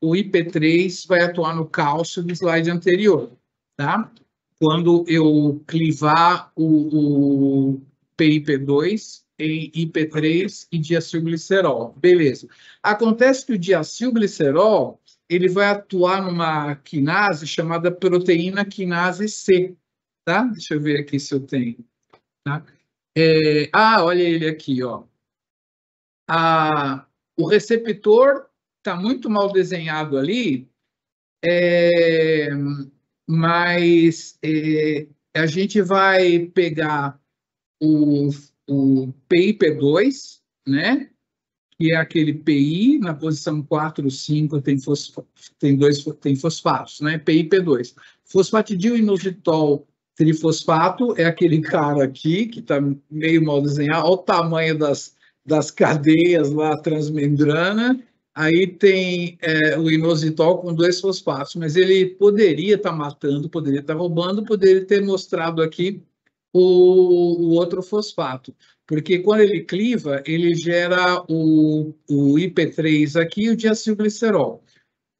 o IP3 vai atuar no cálcio do slide anterior, tá? Quando eu clivar o PIP2 em IP3 e diacilglicerol. Beleza. Acontece que o diacilglicerol, ele vai atuar numa quinase chamada proteína quinase C, tá? Deixa eu ver aqui se eu tenho, tá? Olha ele aqui, ó. O receptor está muito mal desenhado ali, mas a gente vai pegar o PIP2, né? Que é aquele PI, na posição 4, 5, tem fosfatos, né? PIP2. Fosfatidil-inositol trifosfato é aquele cara aqui, que está meio mal desenhado, olha o tamanho das cadeias lá transmembrana. Aí tem o inositol com 2 fosfatos, mas ele poderia estar matando, poderia estar roubando, poderia ter mostrado aqui o outro fosfato, porque quando ele cliva, ele gera o IP3 aqui e o diacilglicerol.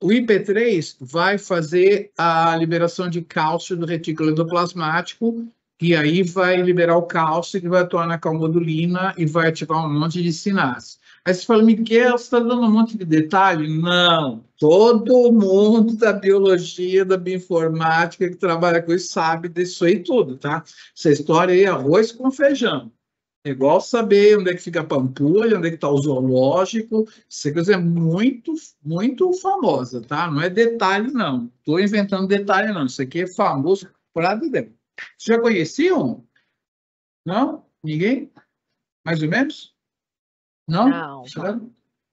O IP3 vai fazer a liberação de cálcio do retículo endoplasmático, e aí vai liberar o cálcio, que vai atuar na calmodulina e vai ativar um monte de sinapses. Aí você fala, Miguel, você está dando um monte de detalhe? Não, todo mundo da biologia, da bioinformática que trabalha com isso sabe disso aí tudo, tá? Essa história aí é arroz com feijão. É igual saber onde é que fica a Pampulha, onde é que está o zoológico. Essa coisa é muito, muito famosa, tá? Não é detalhe, não. Estou inventando detalhe, não. Isso aqui é famoso para dentro. Vocês já conheciam? Não? Ninguém? Mais ou menos? Não? Não.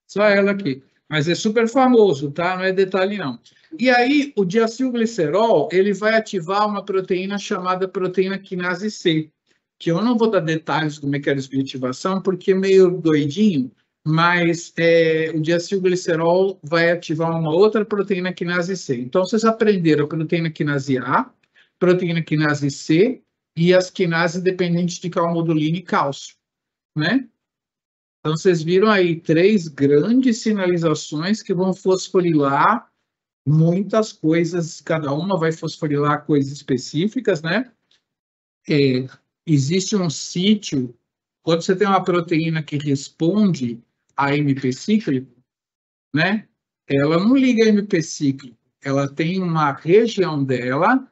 Só ela aqui. Mas é super famoso, tá? Não é detalhe, não. E aí, o diacilglicerol, ele vai ativar uma proteína chamada proteína quinase C, que eu não vou dar detalhes de como é que era a ativação, porque é meio doidinho, mas o diacilglicerol vai ativar uma outra proteína quinase C. Então, vocês aprenderam a proteína quinase A, proteína quinase C e as quinases dependentes de calmodulina e cálcio, né? Então, vocês viram aí 3 grandes sinalizações que vão fosforilar muitas coisas, cada uma vai fosforilar coisas específicas, né? Existe um sítio, quando você tem uma proteína que responde a MP cíclico, né? Ela não liga a MP cíclico, ela tem uma região dela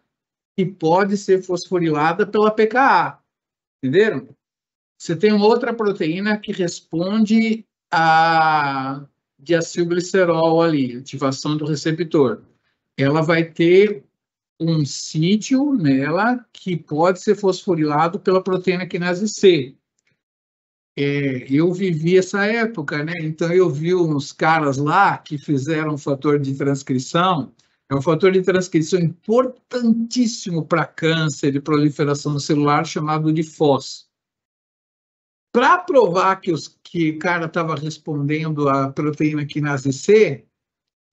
que pode ser fosforilada pela pKa, entenderam? Você tem outra proteína que responde a diacilglicerol ali, ativação do receptor. Ela vai ter um sítio nela que pode ser fosforilado pela proteína quinase C. Eu vivi essa época, né? Então eu vi uns caras lá que fizeram um fator de transcrição. É um fator de transcrição importantíssimo para câncer e proliferação celular, chamado de FOS. Para provar que o cara estava respondendo à proteína quinase C,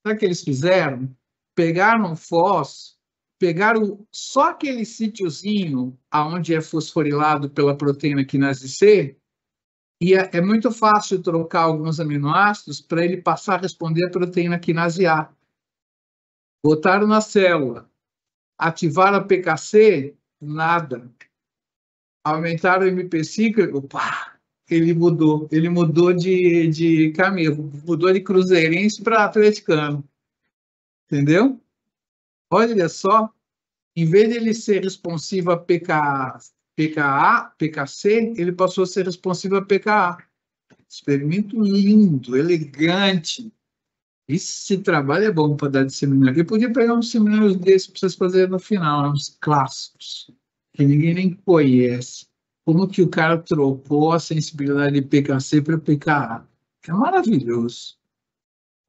sabe o que eles fizeram? Pegaram o FOS, pegaram só aquele sítiozinho onde é fosforilado pela proteína quinase C, e é muito fácil trocar alguns aminoácidos para ele passar a responder à proteína quinase A. Botaram na célula, ativaram a PKC, nada. Aumentaram o MP cíclico, pá, ele mudou de caminho, mudou de cruzeirense para atleticano, entendeu? Olha só, em vez de ele ser responsivo a PKC, ele passou a ser responsivo a PKA. Experimento lindo, elegante. Esse trabalho é bom para dar de seminário. Eu podia pegar uns seminários desses para vocês fazerem no final, uns clássicos, que ninguém nem conhece. Como que o cara trocou a sensibilidade de PKC para PKA. É maravilhoso.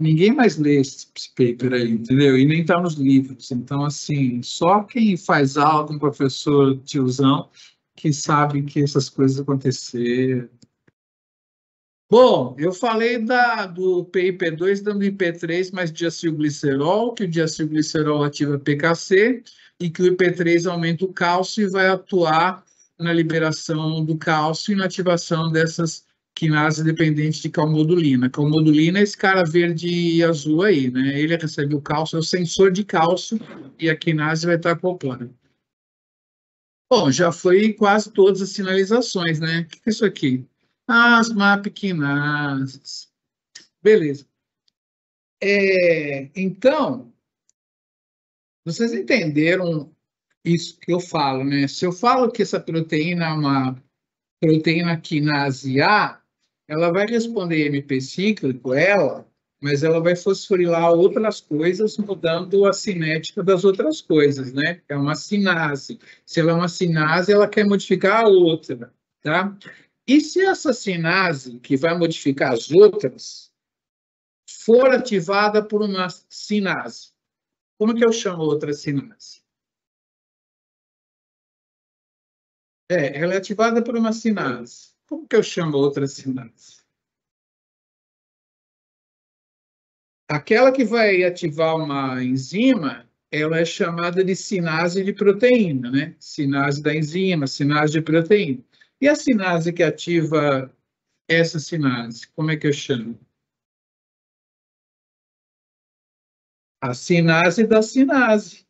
Ninguém mais lê esse paper aí, entendeu? E nem está nos livros. Então, assim, só quem faz aula com o professor tiozão que sabe que essas coisas aconteceram. Bom, eu falei do PIP2 dando IP3 mais diacilglicerol, que o diacilglicerol ativa PKC e que o IP3 aumenta o cálcio e vai atuar na liberação do cálcio e na ativação dessas quinase dependente de calmodulina. Calmodulina é esse cara verde e azul aí, né? Ele recebe o cálcio, é o sensor de cálcio, e a quinase vai estar acoplada. Bom, já foi quase todas as sinalizações, né? O que é isso aqui? As MAP quinases. Beleza. Então, vocês entenderam isso que eu falo, né? Se eu falo que essa proteína é uma proteína quinase A, ela vai responder MP cíclico, mas ela vai fosforilar outras coisas, mudando a cinética das outras coisas, né? É uma sinase. Se ela é uma sinase, ela quer modificar a outra, tá? E se essa sinase, que vai modificar as outras, for ativada por uma sinase? Como que eu chamo outra sinase? Ela é ativada por uma sinase. Como que eu chamo outra sinase? Aquela que vai ativar uma enzima, ela é chamada de sinase de proteína, né? Sinase da enzima, sinase de proteína. E a sinase que ativa essa sinase, como é que eu chamo? A sinase da sinase.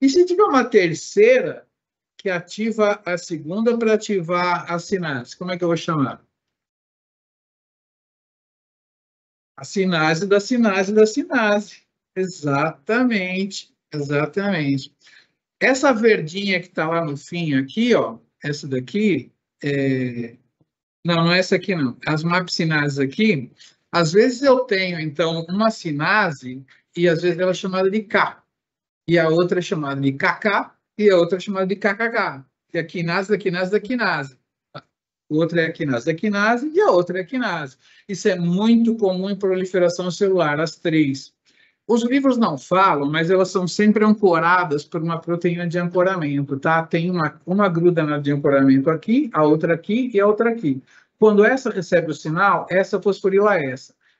E se tiver uma terceira que ativa a segunda para ativar a sinase, como é que eu vou chamar? A sinase da sinase da sinase. Exatamente, exatamente. Essa verdinha que está lá no fim aqui, ó, essa daqui, não é essa aqui não. As mapsinases aqui, às vezes eu tenho, então, uma sinase e às vezes ela é chamada de K. E a outra é chamada de KK e a outra é chamada de KKK. E a quinase da quinase da quinase. Outra é a quinase da quinase e a outra é a quinase. Isso é muito comum em proliferação celular, as três. Os livros não falam, mas elas são sempre ancoradas por uma proteína de ancoramento, tá? Tem uma gruda na de ancoramento aqui, a outra aqui e a outra aqui. Quando essa recebe o sinal, essa fosforila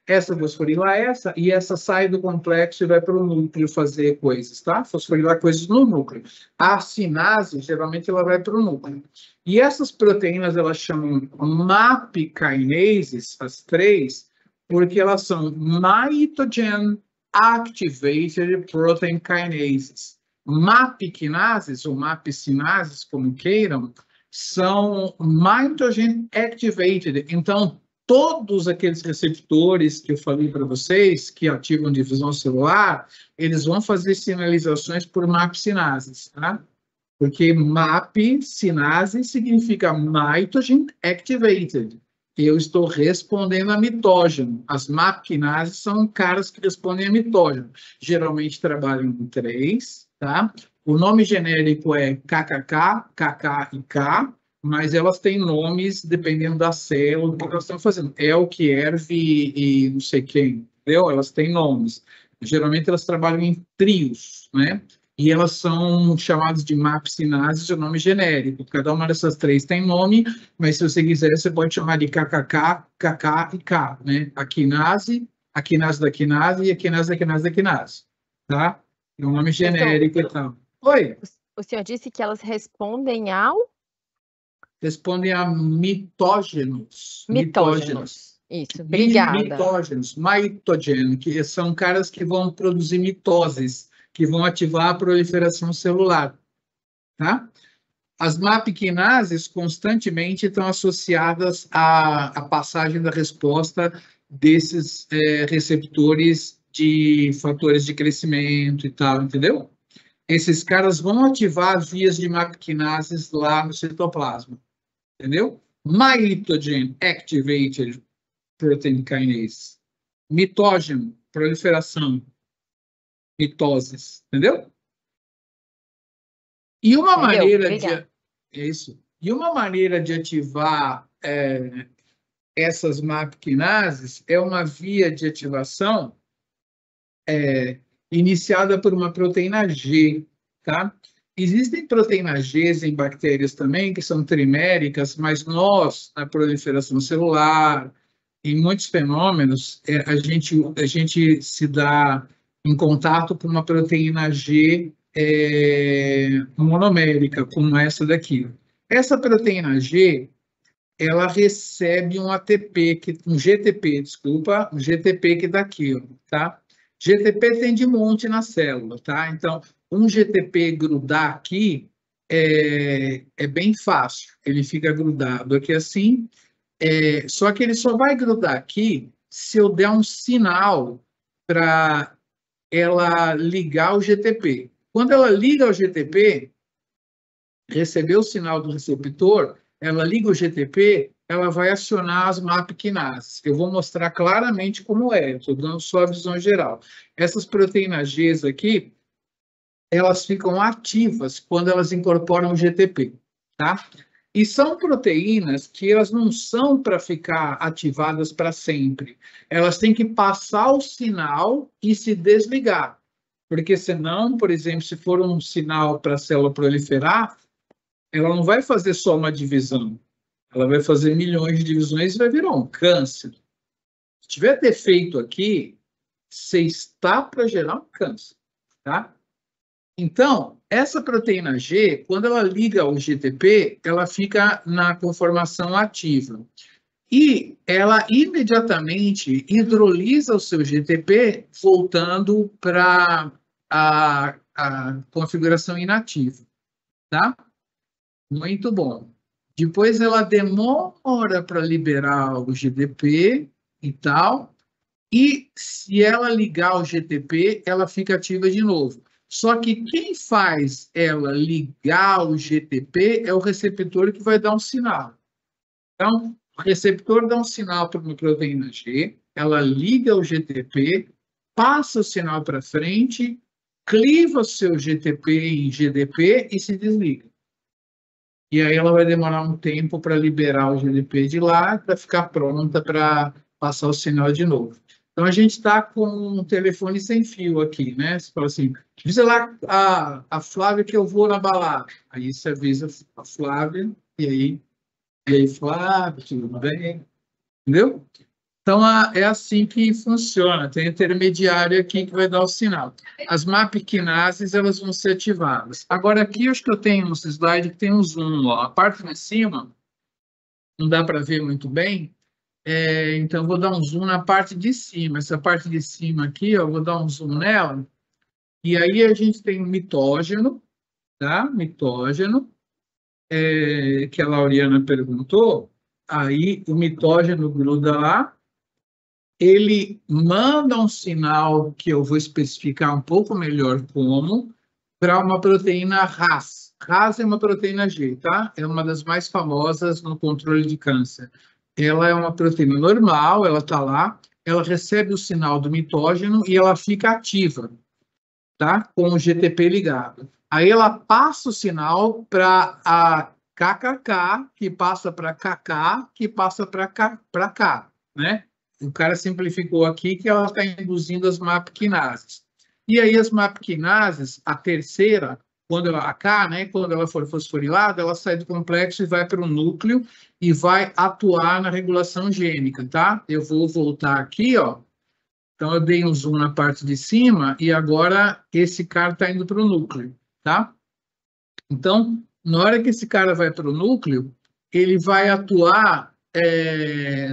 essa fosforila essa, e essa sai do complexo e vai para o núcleo fazer coisas, tá? Fosforilar coisas no núcleo. A sinase, geralmente, ela vai para o núcleo. E essas proteínas, elas chamam MAP kinases, as três, porque elas são mitogen activated protein kinases. MAP kinases, ou MAP sinases, como queiram, são mitogen activated. Então, todos aqueles receptores que eu falei para vocês, que ativam divisão celular, eles vão fazer sinalizações por MAP sinases, tá? Porque MAP sinase significa mitogen activated. Eu estou respondendo a mitógeno. As MAP kinases são caras que respondem a mitógeno. Geralmente trabalham em 3, tá? O nome genérico é KKK, KK e K, mas elas têm nomes dependendo da célula, que elas estão fazendo. Elk, Erve e não sei quem, entendeu? Elas têm nomes. Geralmente elas trabalham em trios, né? E elas são chamadas de MAP sinases de nome genérico. Cada uma dessas três tem nome, mas se você quiser, você pode chamar de KKK, KK e K, né? A quinase da quinase e a quinase da quinase da quinase, tá? É um nome genérico e tal. Oi? O senhor disse que elas respondem ao? Respondem a mitógenos. Mitógenos. Isso, obrigada. Mitógenos, mitogen, que são caras que vão produzir mitoses, que vão ativar a proliferação celular, tá? As MAP kinases constantemente estão associadas à passagem da resposta desses receptores de fatores de crescimento e tal, entendeu? Esses caras vão ativar as vias de MAP kinases lá no citoplasma, entendeu? Mitogen activated protein kinase. Mitógeno, proliferação. Mitoses, entendeu? E uma maneira de isso. E uma maneira de ativar essas MAP kinases é uma via de ativação iniciada por uma proteína G, tá? Existem proteínas G em bactérias também que são triméricas, mas nós na proliferação celular, em muitos fenômenos, a gente se dá em contato com uma proteína G monomérica, como essa daqui. Essa proteína G, ela recebe um ATP, um GTP, desculpa, um GTP que dá aqui, ó, tá? GTP tem de monte na célula, tá? Então, um GTP grudar aqui é bem fácil. Ele fica grudado aqui assim, só que ele só vai grudar aqui se eu der um sinal para ela ligar o GTP. Quando ela liga o GTP, recebeu o sinal do receptor, ela liga o GTP, ela vai acionar as MAP quinases. Eu vou mostrar claramente como é, estou dando só a visão geral. Essas proteínas G aqui, elas ficam ativas quando elas incorporam o GTP, tá? E são proteínas que elas não são para ficar ativadas para sempre. Elas têm que passar o sinal e se desligar. Porque senão, por exemplo, se for um sinal para a célula proliferar, ela não vai fazer só uma divisão. Ela vai fazer milhões de divisões e vai virar um câncer. Se tiver defeito aqui, você está para gerar um câncer, tá? Então, essa proteína G, quando ela liga ao GTP, ela fica na conformação ativa. E ela imediatamente hidrolisa o seu GTP, voltando para a configuração inativa, tá? Muito bom. Depois ela demora para liberar o GTP e tal, e se ela ligar o GTP, ela fica ativa de novo. Só que quem faz ela ligar o GTP é o receptor que vai dar um sinal. Então, o receptor dá um sinal para uma proteína G, ela liga o GTP, passa o sinal para frente, cliva o seu GTP em GDP e se desliga. E aí ela vai demorar um tempo para liberar o GDP de lá, para ficar pronta para passar o sinal de novo. Então, a gente está com um telefone sem fio aqui, né? Você fala assim, avisa lá a Flávia que eu vou na balada. Aí você avisa a Flávia, e aí Flávia, tudo bem? Entendeu? Então, é assim que funciona. Tem intermediário aqui que vai dar o sinal. As MAP quinases, elas vão ser ativadas. Agora, aqui, eu acho que eu tenho um slide que tem um zoom. Ó. A parte de cima, não dá para ver muito bem, então, vou dar um zoom na parte de cima. Essa parte de cima aqui, ó, vou dar um zoom nela. E aí, a gente tem um mitógeno, tá? Mitógeno, que a Lauriana perguntou. Aí, o mitógeno gruda lá. Ele manda um sinal que eu vou especificar um pouco melhor como, para uma proteína RAS. RAS é uma proteína G, tá? É uma das mais famosas no controle de câncer. Ela é uma proteína normal, ela está lá, ela recebe o sinal do mitógeno e ela fica ativa, tá? Com o GTP ligado. Aí ela passa o sinal para a KKK, que passa para KK, que passa para K, né? O cara simplificou aqui que ela está induzindo as MAP quinases. E aí as MAP quinases, a terceira, a K, né, quando ela for fosforilada, ela sai do complexo e vai para o núcleo e vai atuar na regulação gênica, tá? Eu vou voltar aqui, ó. Então, eu dei um zoom na parte de cima e agora esse cara está indo para o núcleo, tá? Então, na hora que esse cara vai para o núcleo, ele vai atuar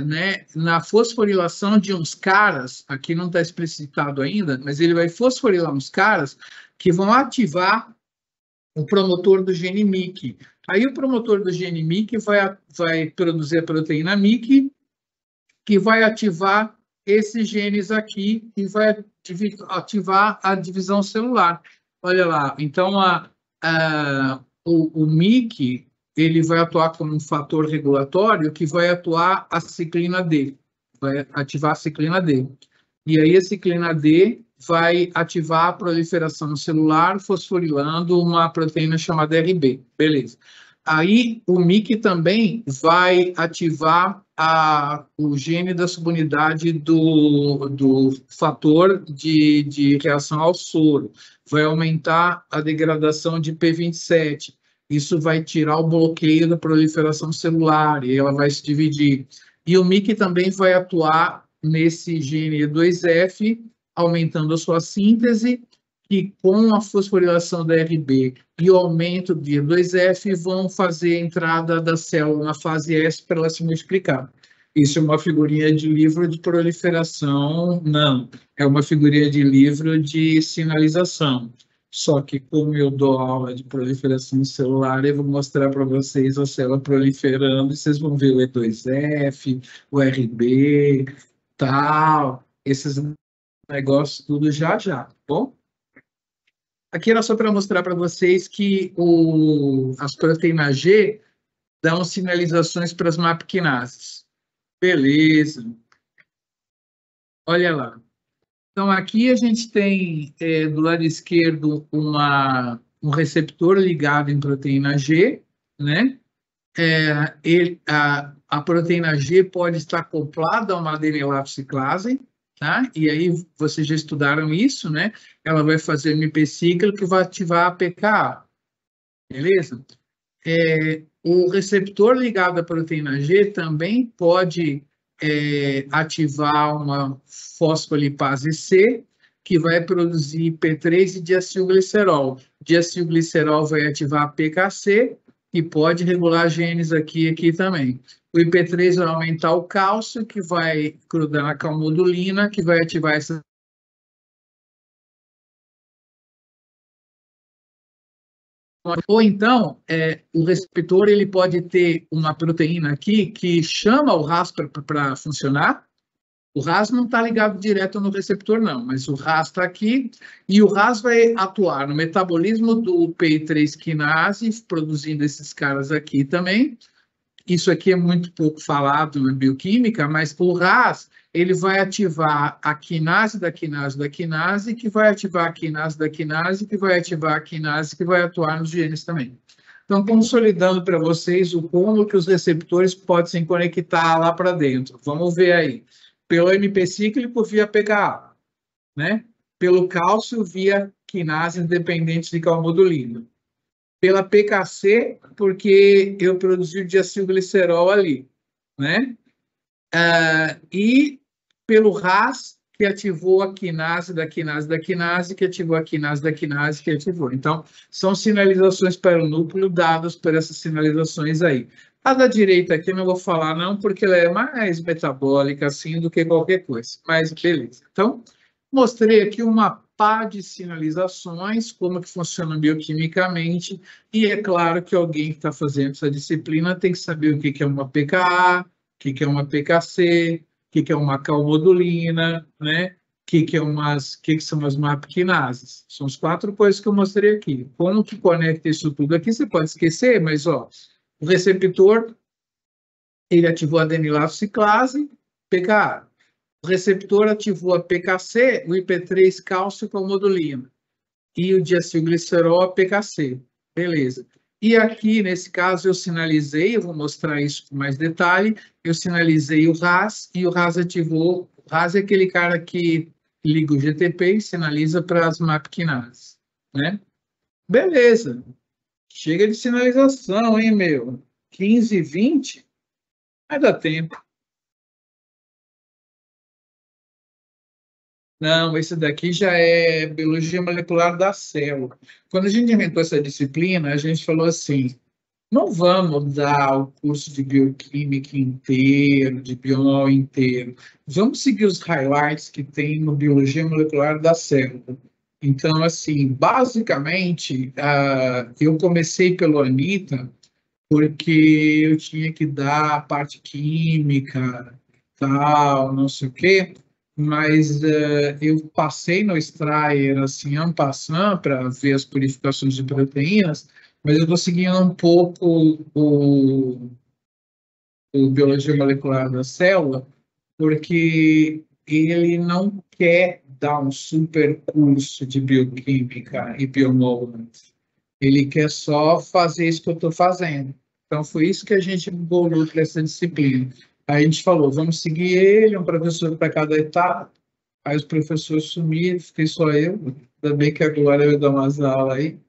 né, na fosforilação de uns caras, aqui não está explicitado ainda, mas ele vai fosforilar uns caras que vão ativar o promotor do gene MYC. Aí o promotor do gene MYC vai produzir a proteína MYC, que vai ativar esses genes aqui e vai ativar a divisão celular. Olha lá, então o MYC ele vai atuar como um fator regulatório que vai atuar a ciclina D, vai ativar a ciclina D. E aí a ciclina D vai ativar a proliferação celular fosforilando uma proteína chamada RB. Beleza. Aí o MYC também vai ativar o gene da subunidade do fator de reação ao soro. Vai aumentar a degradação de P27. Isso vai tirar o bloqueio da proliferação celular e ela vai se dividir. E o MYC também vai atuar nesse gene E2F, aumentando a sua síntese que com a fosforilação da RB e o aumento de E2F vão fazer a entrada da célula na fase S para ela se multiplicar. Isso é uma figurinha de livro de proliferação? Não, é uma figurinha de livro de sinalização. Só que como eu dou aula de proliferação celular, eu vou mostrar para vocês a célula proliferando, e vocês vão ver o E2F, o RB, tal, esses negócios tudo já, tá bom? Aqui era só para mostrar para vocês que as proteínas G dão sinalizações para as MAP-quinases. Beleza. Olha lá. Então, aqui a gente tem, do lado esquerdo, um receptor ligado em proteína G, né? A proteína G pode estar acoplada a uma adenilato-ciclase, tá? E aí, vocês já estudaram isso, né? Ela vai fazer MP cíclico que vai ativar a PKA, beleza? O receptor ligado à proteína G também pode ativar uma fosfolipase C, que vai produzir P3 e diacilglicerol. Diacilglicerol vai ativar a PKC, e pode regular genes aqui e aqui também. O IP3 vai aumentar o cálcio, que vai grudar na calmodulina, que vai ativar essa. Ou então, o receptor ele pode ter uma proteína aqui que chama o RAS para funcionar. O RAS não está ligado direto no receptor, não, mas o RAS está aqui, e o RAS vai atuar no metabolismo do PI3 quinase, produzindo esses caras aqui também. Isso aqui é muito pouco falado na bioquímica, mas o RAS ele vai ativar a quinase da quinase da quinase, que vai ativar a quinase da quinase, que vai ativar a quinase, que vai atuar nos genes também. Então, consolidando para vocês o como que os receptores podem se conectar lá para dentro. Vamos ver aí. Pelo MP cíclico via PKA, né? Pelo cálcio via quinase independente de calmodulina. Pela PKC, porque eu produzi o diacilglicerol ali, né? E pelo RAS, que ativou a quinase da quinase da quinase, que ativou a quinase da quinase, que ativou. Então, são sinalizações para o núcleo dadas por essas sinalizações aí. A da direita aqui eu não vou falar não, porque ela é mais metabólica assim do que qualquer coisa, mas beleza. Então, mostrei aqui uma pá de sinalizações, como que funcionam bioquimicamente, e é claro que alguém que está fazendo essa disciplina tem que saber o que é uma PKA, o que é uma PKC, o que é uma calmodulina, né? O que são as MAP-quinases. São as 4 coisas que eu mostrei aqui. Como que conecta isso tudo aqui, você pode esquecer, mas ó, o receptor, ele ativou a adenilato-ciclase, PKA. O receptor ativou a PKC, o IP3 cálcio calmodulina. E o diacilglicerol, a PKC. Beleza. E aqui, nesse caso, eu sinalizei, eu vou mostrar isso com mais detalhe, eu sinalizei o RAS, e o RAS ativou. O RAS é aquele cara que liga o GTP e sinaliza para as MAP-quinases, né? Beleza. Chega de sinalização, hein, meu? 15 e 20? Vai dar tempo. Não, esse daqui já é biologia molecular da célula. Quando a gente inventou essa disciplina, a gente falou assim, não vamos dar o curso de bioquímica inteiro, de biomol inteiro. Vamos seguir os highlights que tem no biologia molecular da célula. Então, assim, basicamente, eu comecei pelo Anita, porque eu tinha que dar a parte química, tal, não sei o quê, mas eu passei no Strayer, assim, en passant, para ver as purificações de proteínas, mas eu estou seguindo um pouco o biologia molecular da célula, porque ele não quer dar um super curso de bioquímica e biomoldes. Ele quer só fazer isso que eu estou fazendo. Então, foi isso que a gente bolou para essa disciplina. Aí a gente falou, vamos seguir ele, um professor para cada etapa. Aí os professores sumiram, fiquei só eu. Ainda bem que agora eu dou umas aulas aí.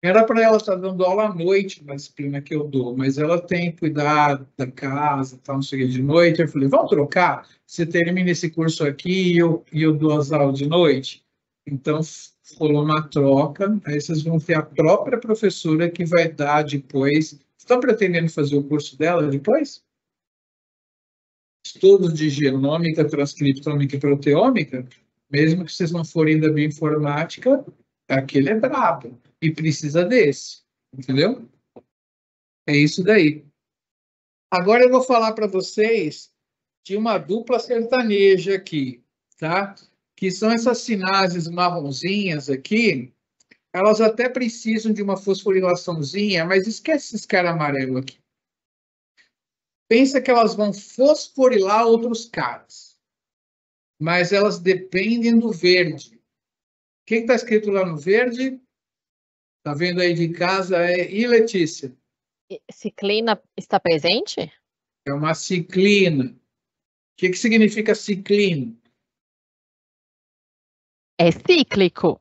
Era para ela estar dando aula à noite na disciplina que eu dou, mas ela tem que cuidar da casa, tal, não sei o que, de noite. Eu falei, vamos trocar? Você termina esse curso aqui e eu dou as aulas de noite? Então, rolou uma troca, aí vocês vão ter a própria professora que vai dar depois. Estão pretendendo fazer o curso dela depois? Estudos de genômica, transcriptômica e proteômica, mesmo que vocês não forem da bioinformática, aquele é brabo e precisa desse, entendeu? É isso daí. Agora eu vou falar para vocês de uma dupla sertaneja aqui, tá? Que são essas sinases marronzinhas aqui. Elas até precisam de uma fosforilaçãozinha, mas esquece esses caras amarelos aqui. Pensa que elas vão fosforilar outros caras, mas elas dependem do verde. O que está escrito lá no verde? Está vendo aí de casa? E Letícia? Ciclina está presente? É uma ciclina. O que significa ciclina? É cíclico.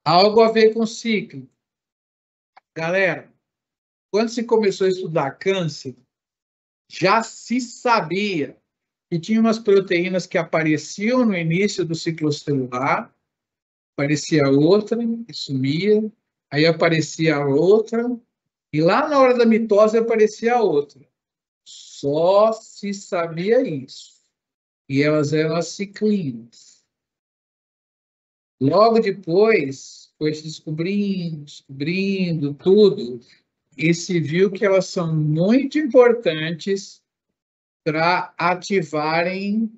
Algo a ver com ciclo. Galera, quando se começou a estudar câncer, já se sabia que tinha umas proteínas que apareciam no início do ciclo celular, aparecia outra e sumia, aí aparecia outra, e lá na hora da mitose aparecia outra. Só se sabia isso. E elas eram as ciclinas. Logo depois, foi se descobrindo tudo, e se viu que elas são muito importantes para ativarem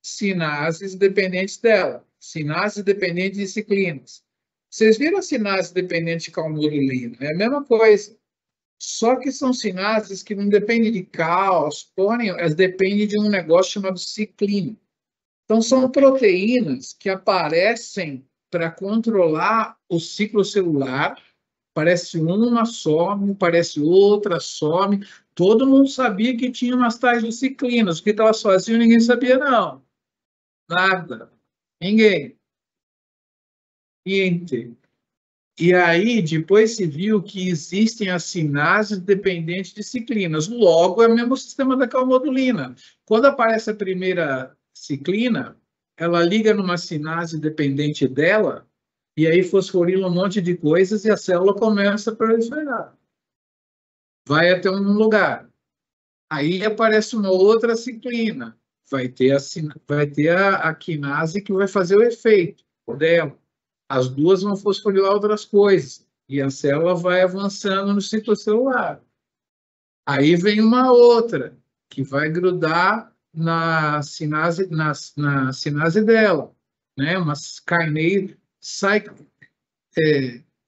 sinases dependentes dela, sinases dependentes de ciclinas. Vocês viram a sinase dependente de calmodulina? É a mesma coisa. Só que são sinases que não dependem de cálcio, porém, elas dependem de um negócio chamado ciclina. Então, são proteínas que aparecem para controlar o ciclo celular. Parece uma, some, parece outra, some. Todo mundo sabia que tinha umas tais de ciclinas. O que elas faziam, ninguém sabia, não. Nada. Ninguém. E aí, depois se viu que existem as sinases dependentes de ciclinas. Logo, é o mesmo sistema da calmodulina. Quando aparece a primeira ciclina, ela liga numa sinase dependente dela, e aí fosforila um monte de coisas e a célula começa a proliferar. Vai até um lugar. Aí aparece uma outra ciclina. Vai ter a quinase que vai fazer o efeito dela. As duas vão fosforilar outras coisas. E a célula vai avançando no ciclo celular. Aí vem uma outra, que vai grudar na sinase dela, né? Uma kinase,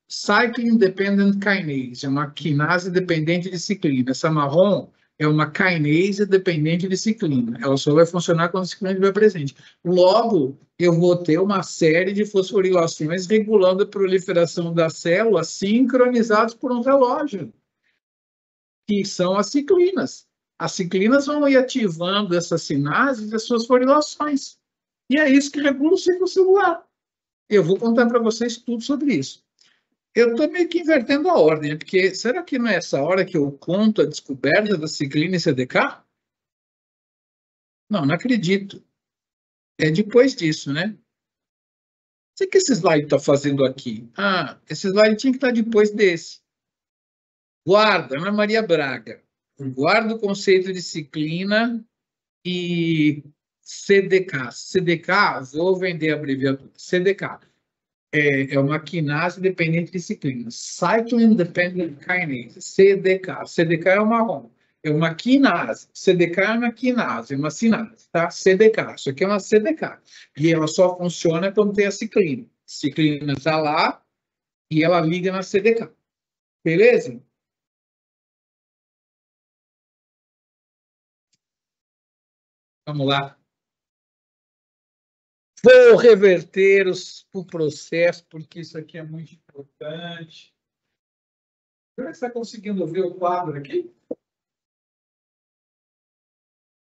cycling dependent kinase, é uma quinase dependente de ciclina. Essa marrom é uma kinase dependente de ciclina. Ela só vai funcionar quando a ciclina estiver presente. Logo, eu vou ter uma série de fosforilações regulando a proliferação das células sincronizadas por um relógio, que são as ciclinas. As ciclinas vão ir ativando essas sinases e as suas fosforilações. E é isso que regula o ciclo celular. Eu vou contar para vocês tudo sobre isso. Eu estou meio que invertendo a ordem, porque será que não é essa hora que eu conto a descoberta da ciclina e CDK? Não, não acredito. É depois disso, né? O que esse slide está fazendo aqui? Ah, esse slide tinha que estar depois desse. Guarda, Ana Maria Braga. Guarda o conceito de ciclina e CDK. CDK, vou vender a abreviatura. CDK é uma quinase dependente de ciclina. Cyclin Dependent Kinase, CDK. CDK é uma marrom. É uma quinase. CDK é uma quinase, uma sinase, tá? CDK. Isso aqui é uma CDK. E ela só funciona quando tem a ciclina. A ciclina está lá e ela liga na CDK. Beleza? Vamos lá. Vou reverter o processo, porque isso aqui é muito importante. Você está conseguindo ver o quadro aqui?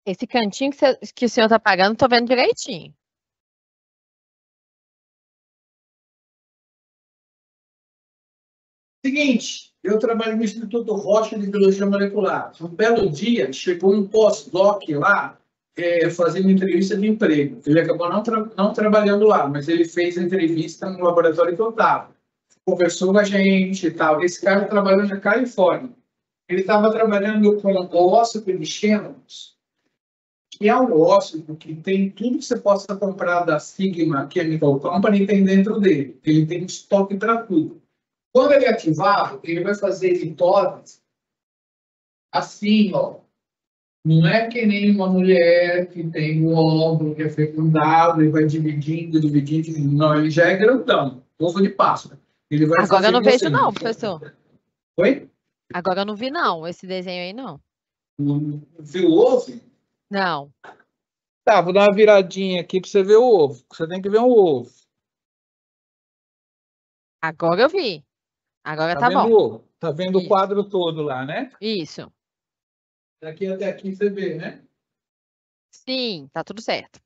Esse cantinho que o senhor está pagando, estou vendo direitinho. Seguinte, eu trabalho no Instituto Rocha de Biologia Molecular. Um belo dia, chegou um pós-doc lá, fazendo entrevista de emprego. Ele acabou não trabalhando lá, mas ele fez entrevista no laboratório que eu estava. Conversou com a gente e tal. Esse cara trabalhou na Califórnia. Ele estava trabalhando com o óxido de xenos, que é um óxido que tem tudo que você possa comprar da Sigma Chemical Company, tem dentro dele. Ele tem estoque para tudo. Quando ele é ativado, ele vai fazer mitoses assim, ó. Não é que nem uma mulher que tem um óvulo que é fecundado e vai dividindo. Não, ele já é grandão, ovo de Páscoa. Ele vai Agora eu não fazer vejo não, professor. Oi? Agora eu não vi não, esse desenho aí não. Viu o ovo? Não. Tá, vou dar uma viradinha aqui para você ver o ovo. Você tem que ver o ovo. Agora eu vi. Agora tá vendo bom. o ovo? Tá vendo Isso. o quadro todo lá, né? Isso. Daqui até aqui você vê, né? Sim, tá tudo certo.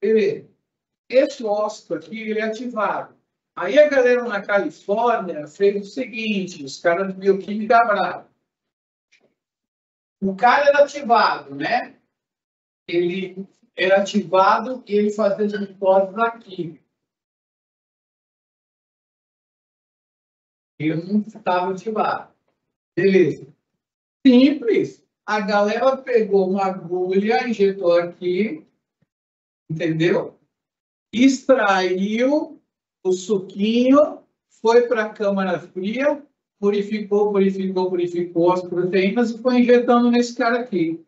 Beleza. Esse óxido aqui, ele é ativado. Aí a galera na Califórnia fez o seguinte, os caras de bioquímica brava. O cara era ativado, né? Ele era ativado e ele fazia as mitoses aqui. Ele não estava ativado. Beleza. Simples. A galera pegou uma agulha, injetou aqui, entendeu? Extraiu o suquinho, foi para a câmara fria, purificou as proteínas e foi injetando nesse cara aqui.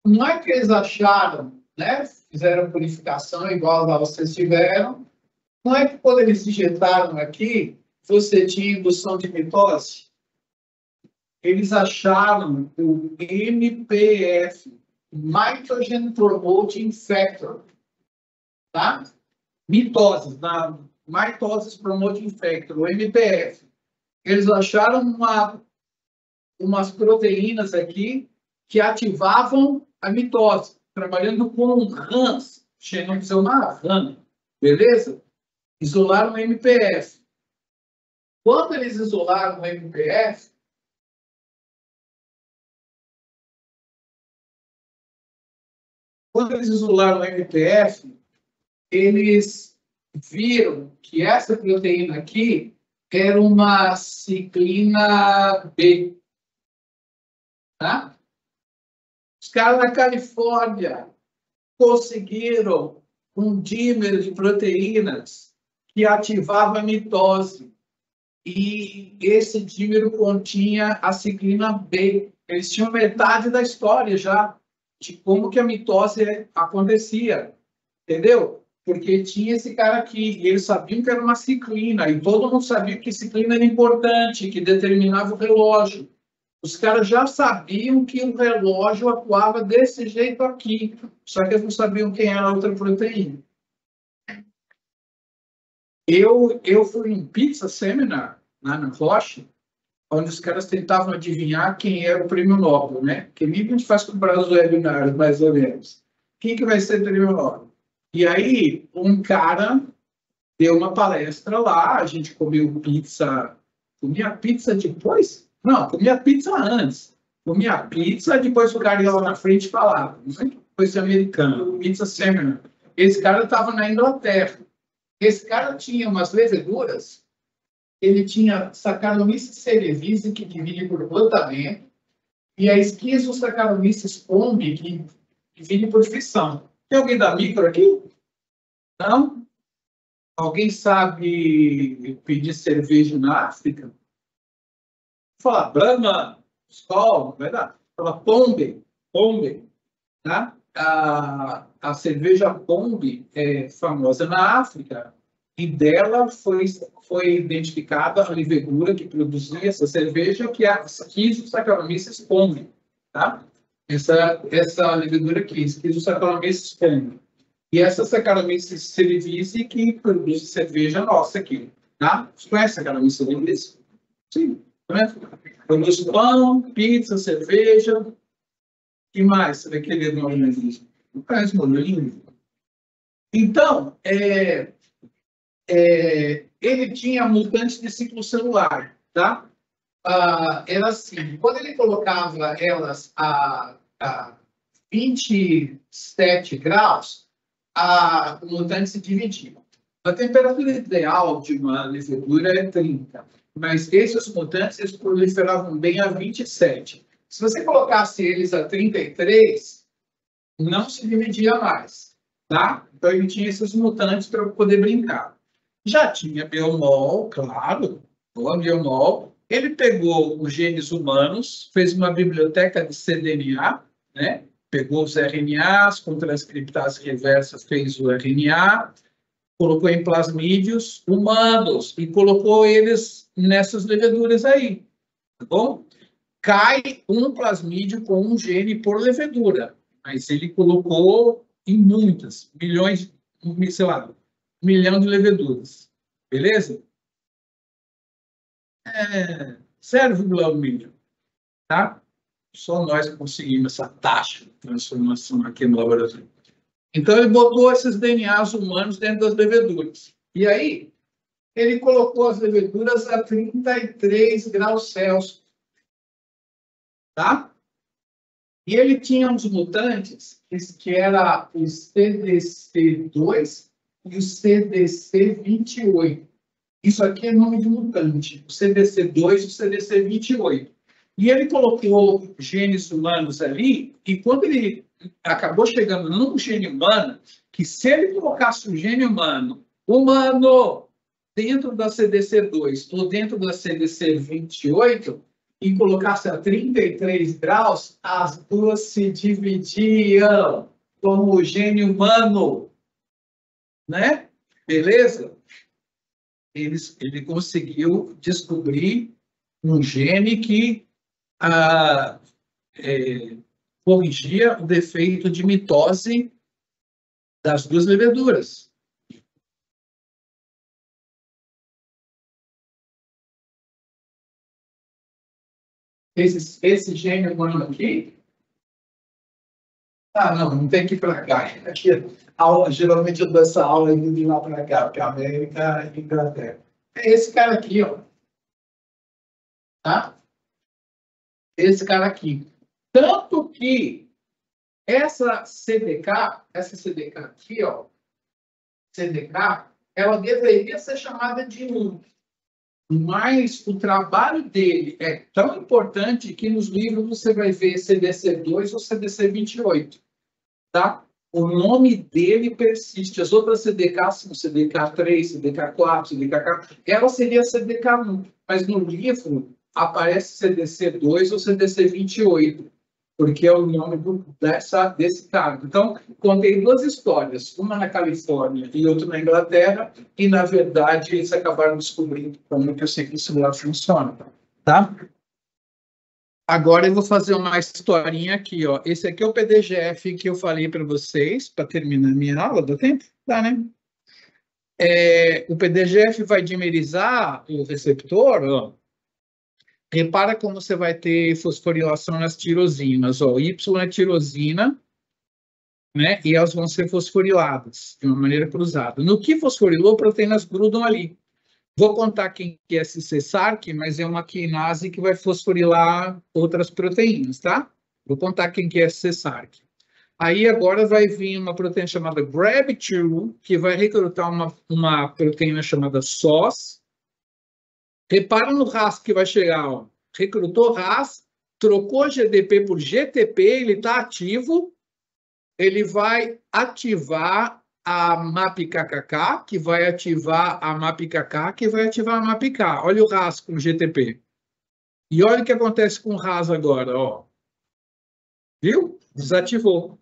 Não é que eles acharam, né? Fizeram purificação igual lá vocês tiveram. Não é que quando eles injetaram aqui, você tinha indução de mitose? Eles acharam o MPF, Mitogen Promoting Factor, tá? Mitoses, Mitosis Promoting Factor, o MPF. Eles acharam umas proteínas aqui que ativavam a mitose, trabalhando com RANs, xenopsoma RAM, beleza? Isolaram o MPF. Quando eles isolaram o MPF, eles viram que essa proteína aqui era uma ciclina B. Tá? Os caras na Califórnia conseguiram um dímer de proteínas que ativava a mitose. E esse dímero continha a ciclina B. Eles tinham metade da história já de como que a mitose acontecia, entendeu? Porque tinha esse cara aqui, e eles sabiam que era uma ciclina, e todo mundo sabia que ciclina era importante, que determinava o relógio. Os caras já sabiam que o relógio atuava desse jeito aqui, só que eles não sabiam quem era a outra proteína. Eu fui em pizza seminar, lá na Roche, onde os caras tentavam adivinhar quem era o prêmio Nobel, né? Que nem a gente faz com os webinários, mais ou menos. Quem que vai ser o prêmio Nobel? E aí, um cara deu uma palestra lá, a gente comeu pizza. Comia pizza depois? Não, comia pizza antes. Comia pizza, depois o cara ia lá na frente e falava. Coisa americana, pizza seminar. Esse cara estava na Inglaterra. Esse cara tinha umas leveduras. Ele tinha Saccharomyces cerevisiae, que divide por plantamento, e a Schizosaccharomyces pombe, que divide por fissão. Tem alguém da micro aqui? Não? Alguém sabe pedir cerveja na África? Fala Brahma, Skol, vai dar. Fala Pombe, tá? A cerveja Pombe é famosa na África. E dela foi identificada a levedura que produzia essa cerveja, que é a Schizosaccharomyces pombe, tá? Essa levedura aqui, Schizosaccharomyces pombe. E essa Saccharomyces cerevisiae que produz cerveja nossa aqui, tá? Você conhece Saccharomyces cerevisiae? Sim, conhece? Produz pão, pizza, cerveja. O que mais você vai querer no organismo? Não conhece molinho? Então, ele tinha mutantes de ciclo celular, tá? Era assim, quando ele colocava elas, 27 graus, o mutante se dividia. A temperatura ideal de uma levedura é 30, mas esses mutantes eles proliferavam bem a 27. Se você colocasse eles a 33, não se dividia mais, tá? Então ele tinha esses mutantes para poder brincar. Já tinha biomol, claro, o biomol. Ele pegou os genes humanos, fez uma biblioteca de cDNA, né? Pegou os RNAs, com transcriptase reversa, fez o RNA, colocou em plasmídeos humanos e colocou eles nessas leveduras aí, tá bom? Cai um plasmídio com um gene por levedura, mas ele colocou em muitas, milhões, sei lá, 1 milhão de leveduras, beleza? 0,1 milhão, tá? Só nós conseguimos essa taxa de transformação aqui no laboratório. Então, ele botou esses DNAs humanos dentro das leveduras. E aí, ele colocou as leveduras a 33 graus Celsius. Tá? E ele tinha uns mutantes, que era o CDC2 e o CDC28. Isso aqui é nome de mutante, o CDC2 e o CDC28. E ele colocou genes humanos ali, e quando ele acabou chegando num gene humano, que se ele colocasse um gene humano dentro da CDC2 ou dentro da CDC28 e colocasse a 33 graus, as duas se dividiam como o gene humano, né? Beleza? Ele conseguiu descobrir um gene que corrigia o defeito de mitose das duas leveduras. Esse gene humano aqui... não tem que ir para cá. Aqui, geralmente eu dou essa aula indo de lá para cá, porque a América e Inglaterra. É esse cara aqui, ó. Tá? Esse cara aqui. Tanto que essa CDK aqui, ó, CDK, ela deveria ser chamada de 1. Mas o trabalho dele é tão importante que nos livros você vai ver CDC2 ou CDC28, tá? O nome dele persiste. As outras CDK são CDK3, CDK4, CDK4. Ela seria CDK1, mas no livro aparece CDC2 ou CDC28, porque é o nome desse cara. Então, contei duas histórias, uma na Califórnia e outra na Inglaterra, e, na verdade, eles acabaram descobrindo como que o ciclo celular funciona, tá? Agora eu vou fazer uma historinha aqui, ó. Esse aqui é o PDGF que eu falei para vocês, para terminar minha aula, dá tempo? Dá, né? O PDGF vai dimerizar o receptor, ó. Repara como você vai ter fosforilação nas tirosinas, ó. Y é tirosina, né? E elas vão ser fosforiladas de uma maneira cruzada. No que fosforilou, proteínas grudam ali. Vou contar quem que é esse Cesarc, mas é uma quinase que vai fosforilar outras proteínas, tá? Vou contar quem que é esse Cesarc. Aí agora vai vir uma proteína chamada GRAB2, que vai recrutar uma proteína chamada SOS. Repara no RAS que vai chegar, ó. Recrutou RAS, trocou GDP por GTP, ele está ativo, ele vai ativar a MAP-KKK, que vai ativar a MAP-KK, que vai ativar a MAP-K. Olha o RAS com GTP. E olha o que acontece com o RAS agora, ó. Viu? Desativou.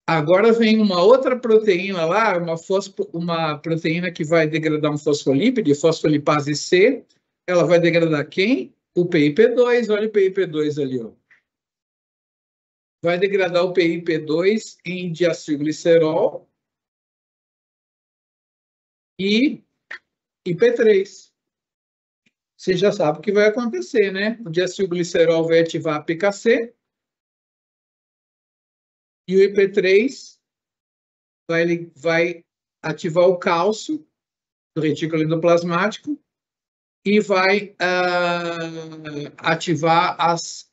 Agora vem uma outra proteína lá, uma proteína que vai degradar um fosfolípide, fosfolipase C. Ela vai degradar quem? O PIP2. Olha o PIP2 ali, ó. Vai degradar o PIP2 em diacilglicerol e IP3. Você já sabe o que vai acontecer, né? O diacilglicerol vai ativar a PKC e o IP3 vai ativar o cálcio do retículo endoplasmático e vai ativar as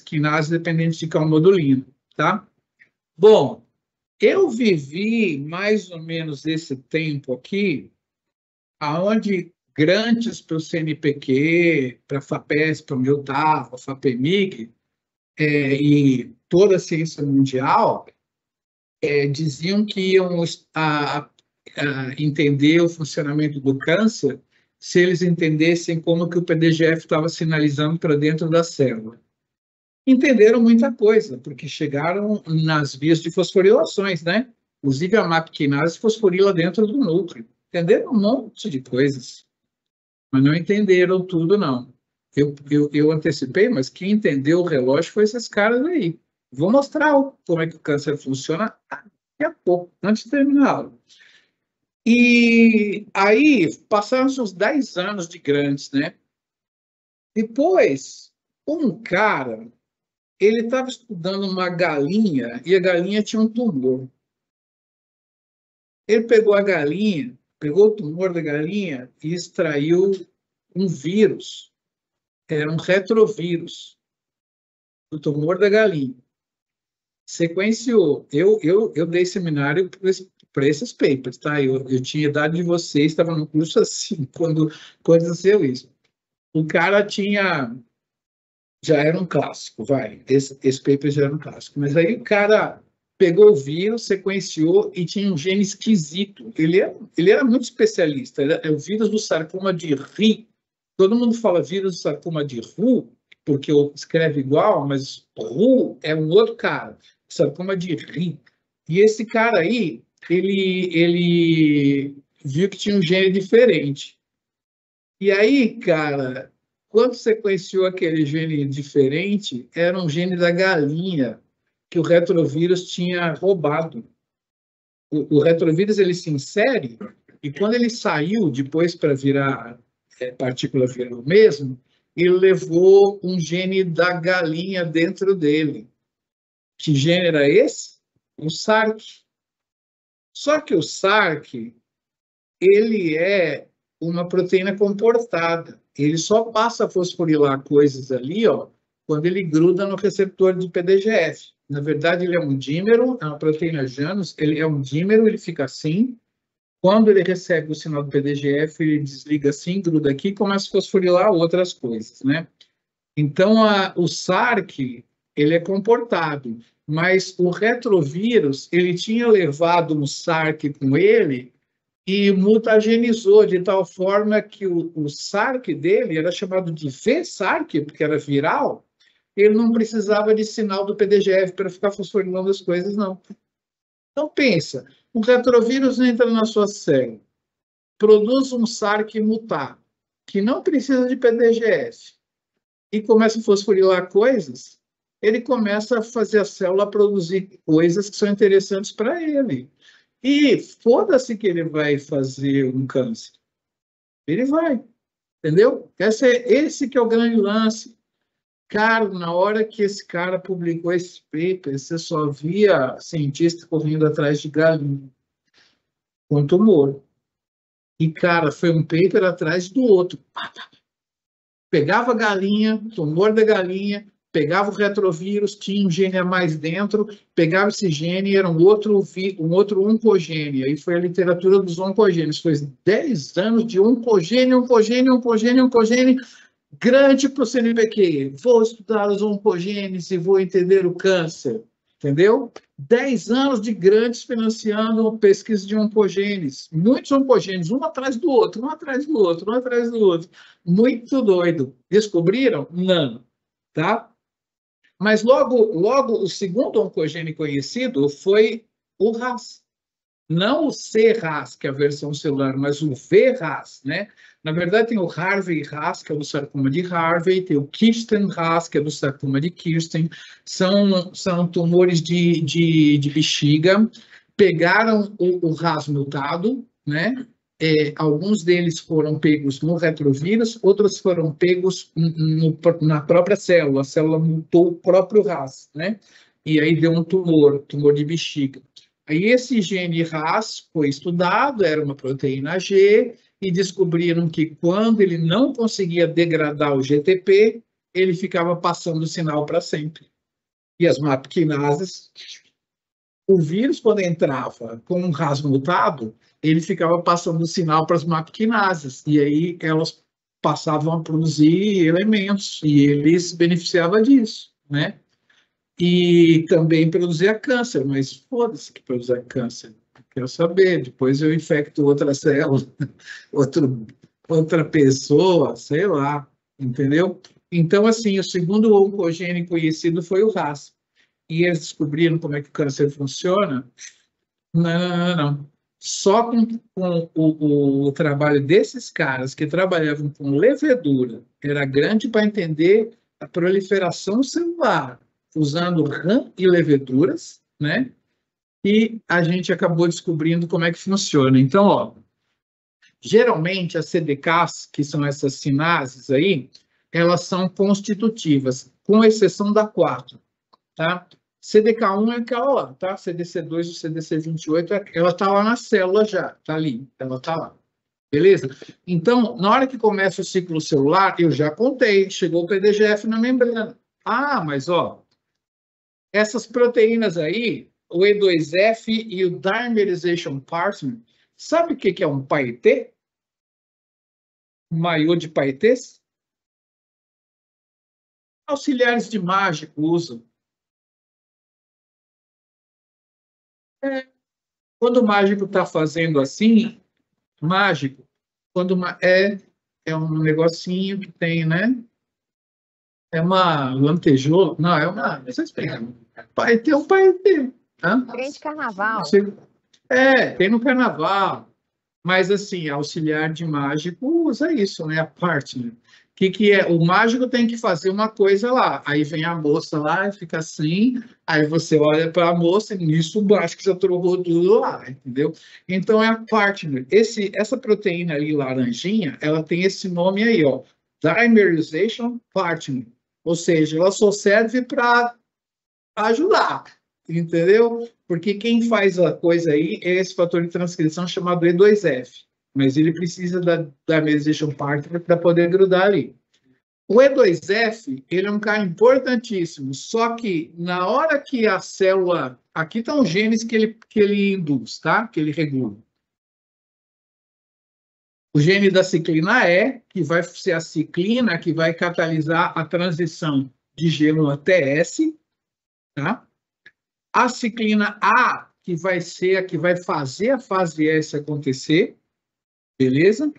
quinases dependentes de calmodulina, tá? Bom, eu vivi mais ou menos esse tempo aqui, aonde grandes para o CNPq, para a FAPESP, para o MILTAV, a FAPEMIG, e toda a ciência mundial, diziam que iam entender o funcionamento do câncer se eles entendessem como que o PDGF estava sinalizando para dentro da célula. Entenderam muita coisa, porque chegaram nas vias de fosforilações, né? Inclusive a MAP quinase fosforila dentro do núcleo. Entenderam um monte de coisas, mas não entenderam tudo, não. Eu antecipei, mas quem entendeu o relógio foi esses caras aí. Vou mostrar como é que o câncer funciona daqui a pouco, antes de terminar a aula. E aí, passaram uns 10 anos de grandes, né? Depois, um cara, ele estava estudando uma galinha, e a galinha tinha um tumor. Ele pegou a galinha, pegou o tumor da galinha e extraiu um vírus. Era um retrovírus do tumor da galinha. Sequenciou. Eu dei seminário para esses papers, tá? Eu tinha idade de vocês, estava no curso assim, quando aconteceu isso. O cara tinha... Já era um clássico, vai. Esse paper já era um clássico. Mas aí o cara pegou o vírus, sequenciou e tinha um gene esquisito. Ele era muito especialista. É o vírus do sarcoma de Ri. Todo mundo fala vírus do sarcoma de Ru, porque escreve igual, mas Ru é um outro cara. Sarcoma de Ri. E esse cara aí, ele viu que tinha um gene diferente. E aí, cara, quando sequenciou aquele gene diferente, era um gene da galinha que o retrovírus tinha roubado. O retrovírus ele se insere e quando ele saiu depois para virar partícula viral mesmo, ele levou um gene da galinha dentro dele. Que gene era esse? O SARC. Só que o SARC, ele é uma proteína comportada. Ele só passa a fosforilar coisas ali, ó, quando ele gruda no receptor de PDGF. Na verdade, ele é um dímero, é uma proteína Janus, ele é um dímero, ele fica assim. Quando ele recebe o sinal do PDGF, ele desliga assim, gruda aqui e começa a fosforilar outras coisas, né? Então, o SARC, ele é comportado, mas o retrovírus, ele tinha levado um SARC com ele e mutagenizou de tal forma que o SARC dele era chamado de V-SARC, porque era viral, ele não precisava de sinal do PDGF para ficar fosforilando as coisas, não. Então, pensa, um retrovírus entra na sua célula, produz um SARC mutado, que não precisa de PDGF, e começa a fosforilar coisas, ele começa a fazer a célula produzir coisas que são interessantes para ele. E foda-se que ele vai fazer um câncer. Ele vai, entendeu? Esse que é o grande lance. Cara, na hora que esse cara publicou esse paper, você só via cientista correndo atrás de galinha com tumor. E, cara, foi um paper atrás do outro. Pegava a galinha, tumor da galinha, pegava o retrovírus, tinha um gene a mais dentro, pegava esse gene e era um outro oncogênio. Aí foi a literatura dos oncogênios. Foi 10 anos de oncogênio, grande para o CNPq. Vou estudar os oncogênios e vou entender o câncer. Entendeu? 10 anos de grandes financiando pesquisa de oncogênios. Muitos oncogênios, um atrás do outro, um atrás do outro, um atrás do outro. Muito doido. Descobriram? Não. Tá? Mas logo o segundo oncogênio conhecido foi o RAS. Não o C-RAS, que é a versão celular, mas o V-RAS, né? Na verdade, tem o Harvey-RAS, que é do sarcoma de Harvey, tem o Kirsten-RAS, que é do sarcoma de Kirsten. São tumores de bexiga. Pegaram o RAS mutado, né? Alguns deles foram pegos no retrovírus, outros foram pegos na própria célula. A célula mutou o próprio RAS, né? E aí deu um tumor de bexiga. Aí esse gene RAS foi estudado, era uma proteína G, e descobriram que quando ele não conseguia degradar o GTP, ele ficava passando o sinal para sempre. E as MAP kinases, o vírus, quando entrava com um RAS mutado, ele ficava passando o sinal para as MAP kinases, e aí elas passavam a produzir elementos, e ele se beneficiava disso, né? E também produzia câncer, mas foda-se que produzia câncer. Quero saber, depois eu infecto outra célula, outra pessoa, sei lá, entendeu? Então, assim, o segundo oncogene conhecido foi o RAS. E eles descobriram como é que o câncer funciona? Não. Só com o trabalho desses caras que trabalhavam com levedura, era grande para entender a proliferação celular, usando RAM e leveduras, né? E a gente acabou descobrindo como é que funciona. Então, ó, geralmente as CDKs, que são essas sinases aí, elas são constitutivas, com exceção da 4, tá? CDK1 é aquela lá, tá? CDC2 e CDC28, ela tá lá na célula já, tá ali, ela tá lá. Beleza? Então, na hora que começa o ciclo celular, eu já contei, chegou o PDGF na membrana. Ah, mas ó, essas proteínas aí, o E2F e o Dimerization Partner, sabe o que é um paetê? Maiô de paetês? Auxiliares de mágico usam. Quando o mágico está fazendo assim, mágico, quando é um negocinho que tem, né? É uma lantejola, não, é uma. Você explica. Paetê é um paetê. Tá? Trem de carnaval. Tem no carnaval. Mas, assim, auxiliar de mágico usa isso, né? A partner. Que é? O mágico tem que fazer uma coisa lá. Aí vem a moça lá e fica assim. Aí você olha para a moça e nisso o mágico já trocou tudo lá, entendeu? Então é a partner. Essa proteína ali, laranjinha, ela tem esse nome aí, ó. Dimerization partner. Ou seja, ela só serve para ajudar, entendeu? Porque quem faz a coisa aí é esse fator de transcrição chamado E2F, mas ele precisa da dimerization partner para poder grudar ali. O E2F, ele é um cara importantíssimo, só que na hora que a célula... Aqui estão os genes que ele induz, tá? Que ele regula. O gene da ciclina E, que vai ser a ciclina que vai catalisar a transição de geno a TS, tá? A ciclina A, que vai ser a que vai fazer a fase S acontecer, beleza?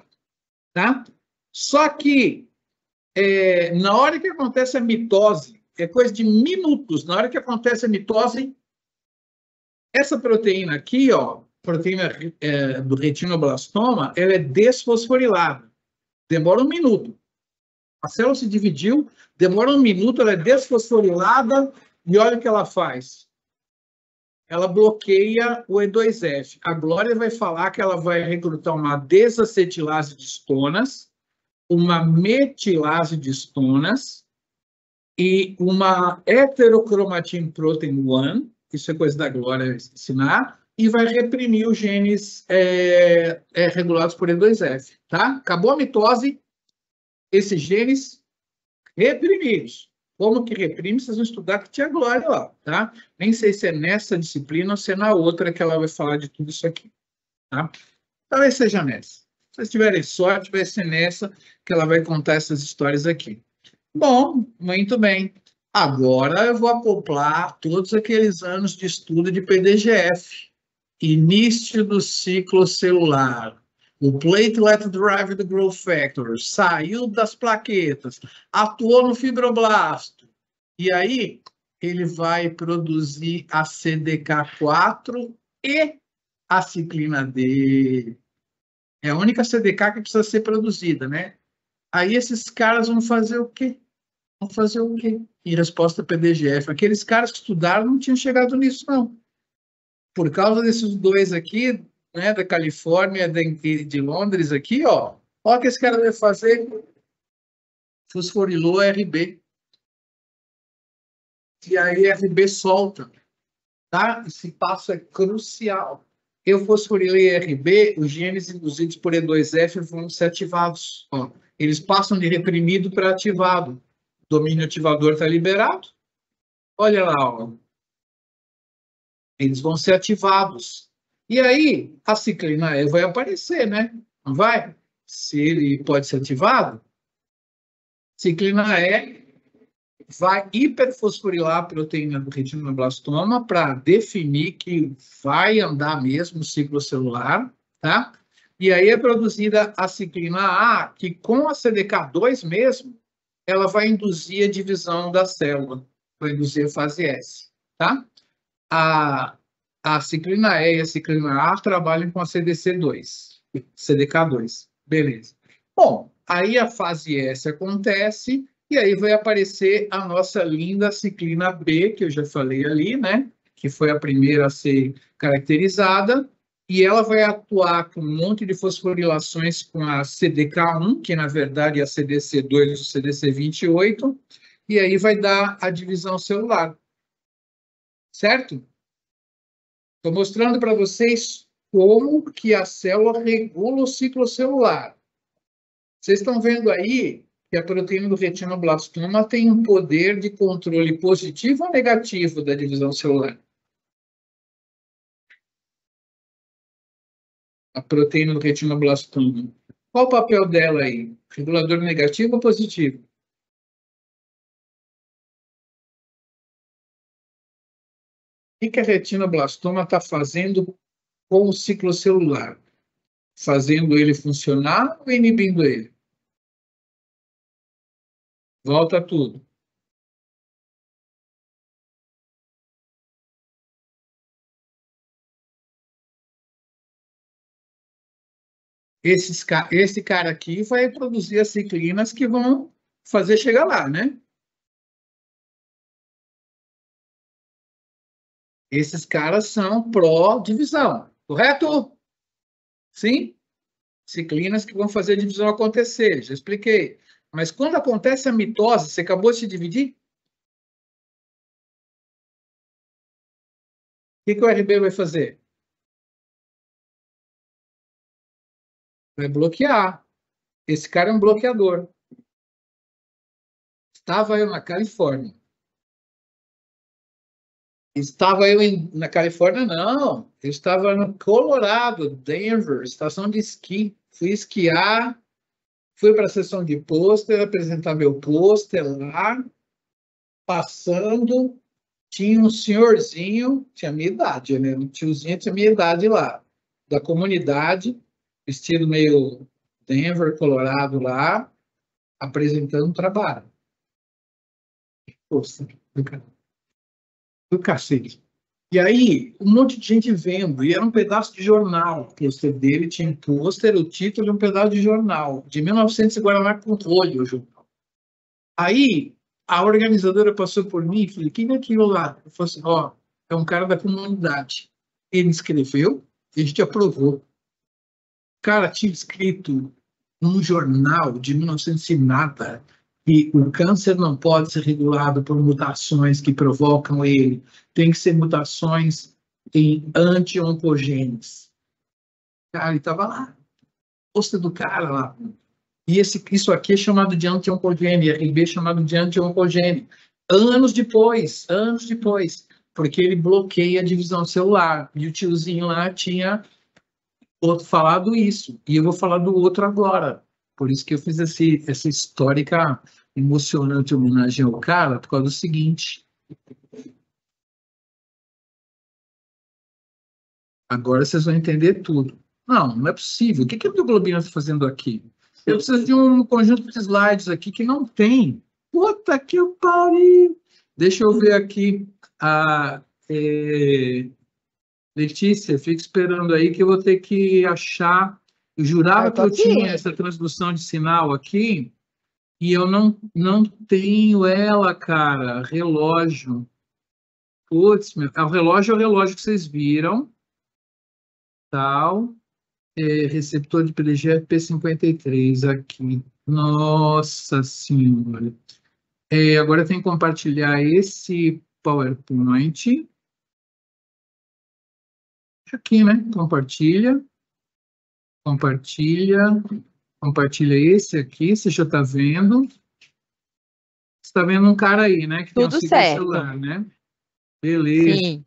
Tá? Só que na hora que acontece a mitose, é coisa de minutos, na hora que acontece a mitose, essa proteína aqui, ó, proteína do retinoblastoma, ela é desfosforilada. Demora um minuto. A célula se dividiu, demora um minuto, ela é desfosforilada, e olha o que ela faz. Ela bloqueia o E2F. A Glória vai falar que ela vai recrutar uma desacetilase de estonas, uma metilase de estonas e uma heterocromatin protein 1, isso é coisa da Glória ensinar, e vai reprimir os genes regulados por E2F, tá? Acabou a mitose, esses genes reprimidos. Como que reprime, vocês vão estudar que tinha Glória lá, tá? Nem sei se é nessa disciplina ou se é na outra que ela vai falar de tudo isso aqui, tá? Talvez seja nessa. Se vocês tiverem sorte, vai ser nessa que ela vai contar essas histórias aqui. Bom, muito bem. Agora eu vou acoplar todos aqueles anos de estudo de PDGF. Início do ciclo celular. O platelet-derived growth factor saiu das plaquetas, atuou no fibroblasto. E aí, ele vai produzir a CDK4 e a ciclina D. É a única CDK que precisa ser produzida, né? Aí esses caras vão fazer o quê? Vão fazer o quê? Em resposta ao PDGF. Aqueles caras que estudaram não tinham chegado nisso, não. Por causa desses dois aqui, né, da Califórnia, de Londres aqui, ó. Olha o que esse cara vai fazer. Fosforilou RB. E aí RB solta, tá? Esse passo é crucial. eu fosforilei RB, os genes induzidos por E2F vão ser ativados. Ó. Eles passam de reprimido para ativado. O domínio ativador está liberado. Olha lá, ó. Eles vão ser ativados. E aí, a ciclina E vai aparecer, né? Não vai? Se ele pode ser ativado, ciclina E vai hiperfosforilar a proteína do retinoblastoma para definir que vai andar mesmo o ciclo celular, tá? E aí é produzida a ciclina A, que com a CDK2 mesmo, ela vai induzir a divisão da célula, vai induzir a fase S, tá? A ciclina E e a ciclina A trabalham com a CDC2, CDK2, beleza. Bom, aí a fase S acontece e aí vai aparecer a nossa linda ciclina B, que eu já falei ali, né? Que foi a primeira a ser caracterizada, e ela vai atuar com um monte de fosforilações com a CDK1, que na verdade é a CDC2 ou CDC28, e aí vai dar a divisão celular. Certo? Estou mostrando para vocês como que a célula regula o ciclo celular. Vocês estão vendo aí que a proteína do retinoblastoma tem um poder de controle positivo ou negativo da divisão celular? A proteína do retinoblastoma. Qual o papel dela aí? Regulador negativo ou positivo? O que a retinoblastoma está fazendo com o ciclo celular? Fazendo ele funcionar ou inibindo ele? Volta tudo. Esse cara aqui vai produzir as ciclinas que vão fazer chegar lá, né? Esses caras são pró-divisão, correto? Sim? Ciclinas que vão fazer a divisão acontecer, já expliquei. Mas quando acontece a mitose, você acabou de se dividir? O que o RB vai fazer? Vai bloquear. Esse cara é um bloqueador. Estava eu na Califórnia. Estava eu na Califórnia, não. Eu estava no Colorado, Denver, estação de esqui. Fui esquiar, fui para a sessão de pôster, apresentar meu pôster lá, passando, tinha um senhorzinho, tinha minha idade, né? Um tiozinho tinha minha idade lá, da comunidade, vestido meio Denver, Colorado lá, apresentando um trabalho. Poxa, do cacete. E aí, um monte de gente vendo, e era um pedaço de jornal. O pôster dele tinha um pôster, o título de um pedaço de jornal, de 1900 e Guaraná com rolho, o jornal. Aí, a organizadora passou por mim e falei, quem é aquilo lá? Eu falei assim, ó, é um cara da comunidade. Ele escreveu, a gente aprovou. Cara, tinha escrito num jornal de 1900 e nada, que o câncer não pode ser regulado por mutações que provocam ele. Tem que ser mutações em anti-oncogenes. Cara, ele estava lá. Posta do cara lá. E isso aqui é chamado de anti-oncogene, RB é chamado de anti-oncogene. Anos depois, porque ele bloqueia a divisão celular. E o tiozinho lá tinha falado isso. E eu vou falar do outro agora. Por isso que eu fiz essa histórica, emocionante homenagem ao cara, por causa do seguinte. Agora vocês vão entender tudo. Não é possível. O que a mioglobina está fazendo aqui? Eu preciso de um conjunto de slides aqui que não tem. Puta que eu pariu! Deixa eu ver aqui. Letícia, fica esperando aí que eu vou ter que achar. Eu jurava que eu tinha essa transdução de sinal aqui e eu não tenho ela, cara. Relógio. Putz, o relógio é o relógio que vocês viram. Tal. Receptor de PDG P53 aqui. Nossa Senhora. Agora eu tenho que compartilhar esse PowerPoint. Aqui, né? Compartilha. Compartilha esse aqui, você já está vendo. Você está vendo um cara aí, né? Que tem um Tudo ciclo certo. celular, né? Beleza. Sim.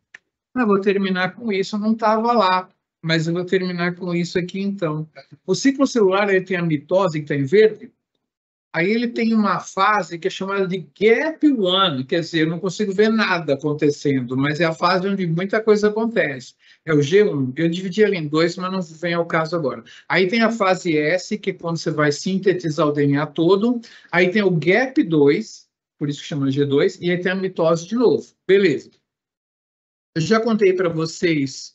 Eu vou terminar com isso, eu não estava lá, mas eu vou terminar com isso aqui então. O ciclo celular ele tem a mitose, que está em verde, aí ele tem uma fase que é chamada de gap one, quer dizer, eu não consigo ver nada acontecendo, mas é a fase onde muita coisa acontece. É o G1, eu dividi ele em dois, mas não vem ao caso agora. Aí tem a fase S, que é quando você vai sintetizar o DNA todo, aí tem o gap 2, por isso que chama G2, e aí tem a mitose de novo. Beleza. Eu já contei para vocês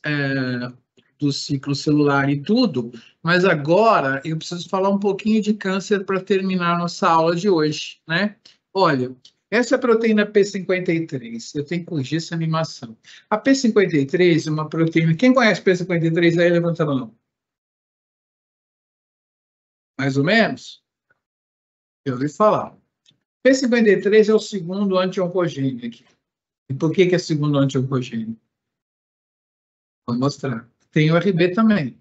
do ciclo celular e tudo, mas agora eu preciso falar um pouquinho de câncer para terminar nossa aula de hoje, né? Olha, essa é a proteína P53, eu tenho que corrigir essa animação. A P53 é uma proteína... Quem conhece P53 aí, levanta a mão. Mais ou menos? Eu ouvi falar. P53 é o segundo anti-oncogênio aqui. E por que é segundo anti-oncogênio? Vou mostrar. Tem o RB também.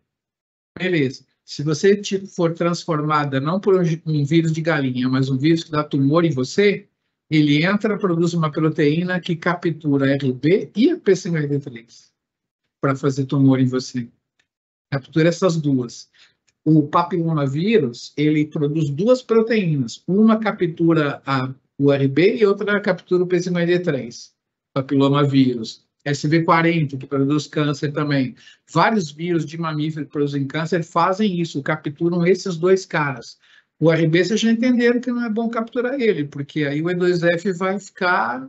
Beleza. Se você for transformada não por um vírus de galinha, mas um vírus que dá tumor em você, ele entra, produz uma proteína que captura RB e a P53 para fazer tumor em você. Captura essas duas. O papilomavírus, ele produz duas proteínas. Uma captura o RB e outra captura o P53. Papilomavírus. SV40, que produz câncer também. Vários vírus de mamífero que produzem câncer fazem isso, capturam esses dois caras. O RB, vocês já entenderam que não é bom capturar ele, porque aí o E2F vai ficar,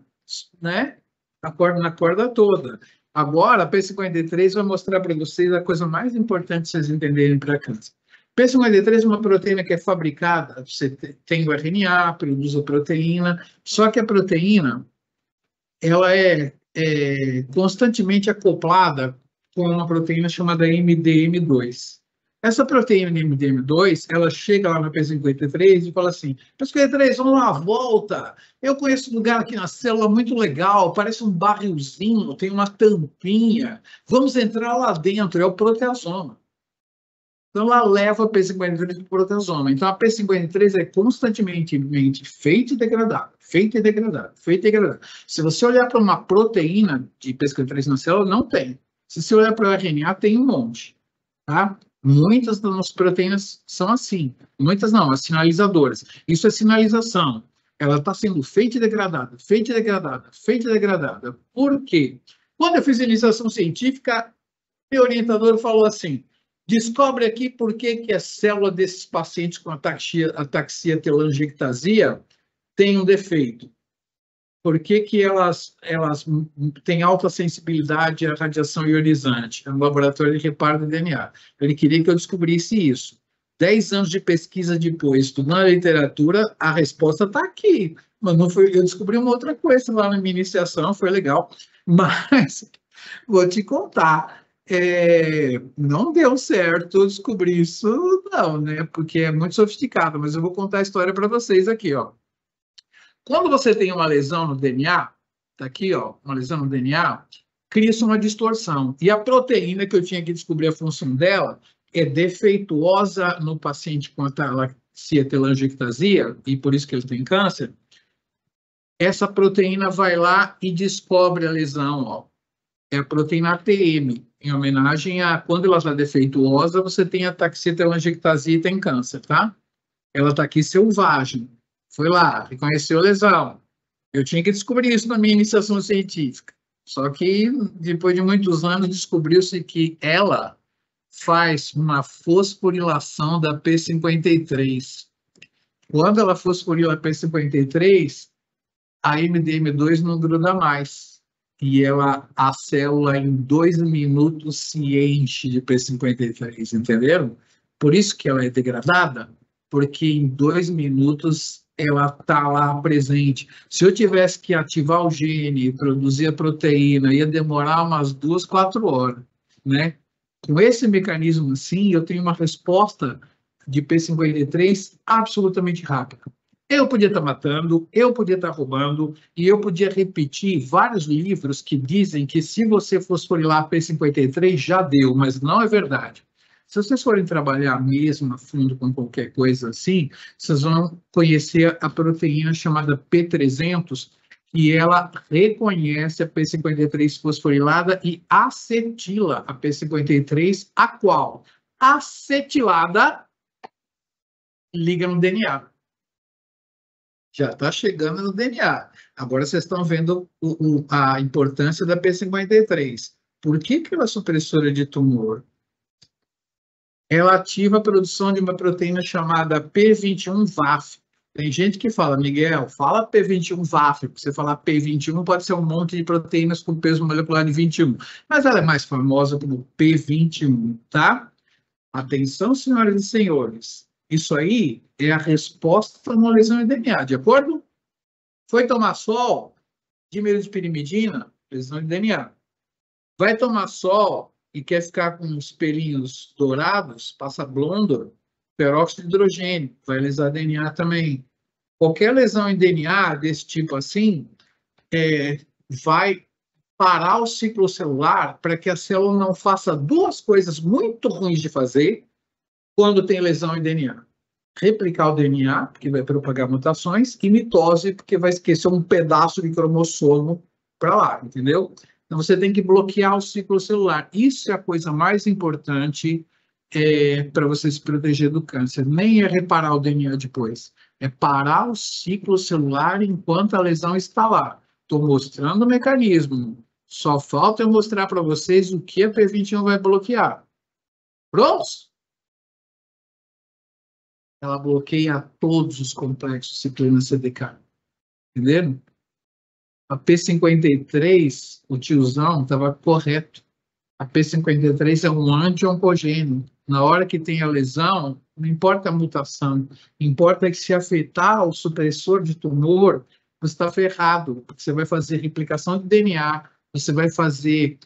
né, na corda toda. Agora, a P53 vai mostrar para vocês a coisa mais importante vocês entenderem para câncer. P53 é uma proteína que é fabricada, você tem o RNA, produz a proteína, só que a proteína, ela é constantemente acoplada com uma proteína chamada MDM2. Essa proteína MDM2, ela chega lá na P53 e fala assim, P53, vamos lá, volta, eu conheço um lugar aqui na célula muito legal, parece um barrilzinho, tem uma tampinha, vamos entrar lá dentro, é o proteasoma. Então, ela leva a P53 para o proteasoma. Então, a P53 é constantemente feita e degradada, feita e degradada, feita e degradada. Se você olhar para uma proteína de P53 na célula, não tem. Se você olhar para o RNA, tem um monte. Tá? Muitas das nossas proteínas são assim. Muitas não, as sinalizadoras. Isso é sinalização. Ela está sendo feita e degradada, feita e degradada, feita e degradada. Por quê? Quando eu fiz iniciação científica, meu orientador falou assim, descobre aqui por que a célula desses pacientes com ataxia telangiectasia tem um defeito. Por que elas têm alta sensibilidade à radiação ionizante? É um laboratório de reparo de DNA. Ele queria que eu descobrisse isso. 10 anos de pesquisa depois, estudando a literatura, a resposta está aqui. Mas não foi, eu descobri uma outra coisa lá na minha iniciação, foi legal. Mas vou te contar. Não deu certo descobrir isso, não, né? Porque é muito sofisticado, mas eu vou contar a história para vocês aqui, ó. Quando você tem uma lesão no DNA, tá aqui, ó, uma lesão no DNA, cria-se uma distorção. E a proteína que eu tinha que descobrir a função dela é defeituosa no paciente com ataxia telangiectasia, e por isso que ele tem câncer. Essa proteína vai lá e descobre a lesão, ó. É a proteína ATM, em homenagem a quando ela está defeituosa, você tem ataxia telangiectasia e tem câncer, tá? Ela está aqui selvagem. Foi lá, reconheceu a lesão. Eu tinha que descobrir isso na minha iniciação científica. Só que, depois de muitos anos, descobriu-se que ela faz uma fosforilação da P53. Quando ela fosforila a P53, a MDM2 não gruda mais. E a célula, em 2 minutos, se enche de P53, entenderam? Por isso que ela é degradada, porque em 2 minutos ela está lá presente. Se eu tivesse que ativar o gene, produzir a proteína, ia demorar umas 2, 4 horas, né? Com esse mecanismo assim, eu tenho uma resposta de P53 absolutamente rápida. Eu podia estar matando, eu podia estar roubando, e eu podia repetir vários livros que dizem que se você fosforilar P53 já deu, mas não é verdade. Se vocês forem trabalhar mesmo a fundo com qualquer coisa assim, vocês vão conhecer a proteína chamada P300, que ela reconhece a P53 fosforilada e acetila a P53, a qual acetilada liga no DNA. Já está chegando no DNA. Agora vocês estão vendo a importância da P53. Por que ela é supressora de tumor? Ela ativa a produção de uma proteína chamada P21-VAF. Tem gente que fala, Miguel, fala P21-VAF, porque você falar P21 pode ser um monte de proteínas com peso molecular de 21, mas ela é mais famosa como P21, tá? Atenção, senhoras e senhores, isso aí é a resposta a uma lesão em DNA, de acordo? Foi tomar sol, dimetilpirimidina, lesão em DNA. Vai tomar sol e quer ficar com os pelinhos dourados, passa Blondor, peróxido de hidrogênio, vai lesar DNA também. Qualquer lesão em DNA desse tipo assim, vai parar o ciclo celular para que a célula não faça duas coisas muito ruins de fazer quando tem lesão em DNA. Replicar o DNA, porque vai propagar mutações, e mitose, porque vai esquecer um pedaço de cromossomo para lá, entendeu? Então, você tem que bloquear o ciclo celular. Isso é a coisa mais importante para você se proteger do câncer. Nem é reparar o DNA depois. É parar o ciclo celular enquanto a lesão está lá. Estou mostrando o mecanismo. Só falta eu mostrar para vocês o que a P21 vai bloquear. Prontos? Ela bloqueia todos os complexos ciclina CDK. Entenderam? A P53, o tiozão, estava correto. A P53 é um anti-oncogênio. Na hora que tem a lesão, não importa a mutação, importa que se afetar o supressor de tumor, você está ferrado, porque você vai fazer replicação de DNA, você vai fazer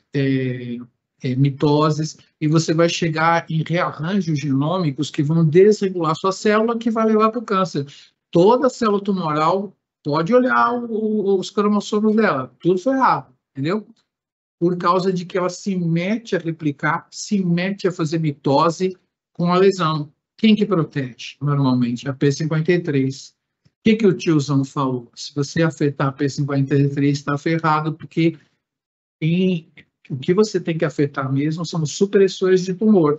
mitoses, e você vai chegar em rearranjos genômicos que vão desregular sua célula, que vai levar para o câncer. Toda célula tumoral, pode olhar os cromossomos dela, tudo ferrado, entendeu? Por causa de que ela se mete a replicar, se mete a fazer mitose com a lesão. Quem que protege, normalmente? A P53. O que o tiozão falou? Se você afetar a P53, está ferrado, porque o que você tem que afetar mesmo são os supressores de tumor,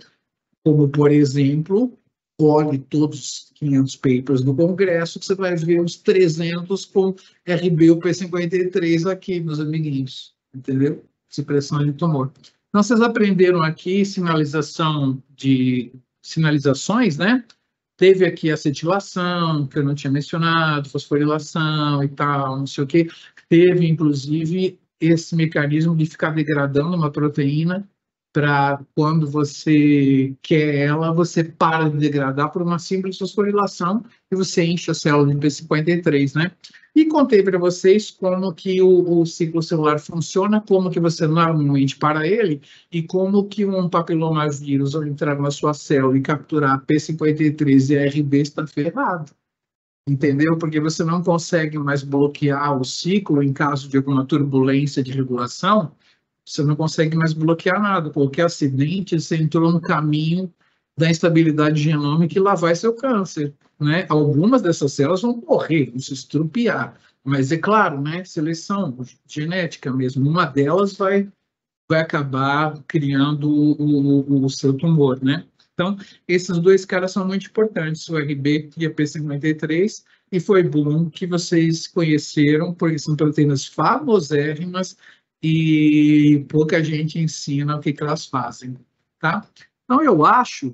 como, por exemplo, olhe todos os 500 papers do Congresso, que você vai ver os 300 com RB ou P53 aqui, meus amiguinhos, entendeu? Supressão de tumor. Então, vocês aprenderam aqui sinalizações, né? Teve aqui acetilação, que eu não tinha mencionado, fosforilação e tal, não sei o quê. Teve, inclusive, esse mecanismo de ficar degradando uma proteína para, quando você quer ela, você para de degradar por uma simples fosforilação e você enche a célula de P53, né? E contei para vocês como que o ciclo celular funciona, como que você normalmente para ele e como que um papilomavírus, ao entrar na sua célula e capturar P53 e RB, está ferrado. Entendeu? Porque você não consegue mais bloquear o ciclo em caso de alguma turbulência de regulação, você não consegue mais bloquear nada. Qualquer acidente, você entrou no caminho da instabilidade genômica e lá vai seu câncer, né? Algumas dessas células vão morrer, vão se estrupiar, mas é claro, né? Seleção genética mesmo, uma delas vai acabar criando o seu tumor, né? Então, esses dois caras são muito importantes, o RB e a P53, e foi bom que vocês conheceram, porque são proteínas famosérrimas e pouca gente ensina o que elas fazem, tá? Então, eu acho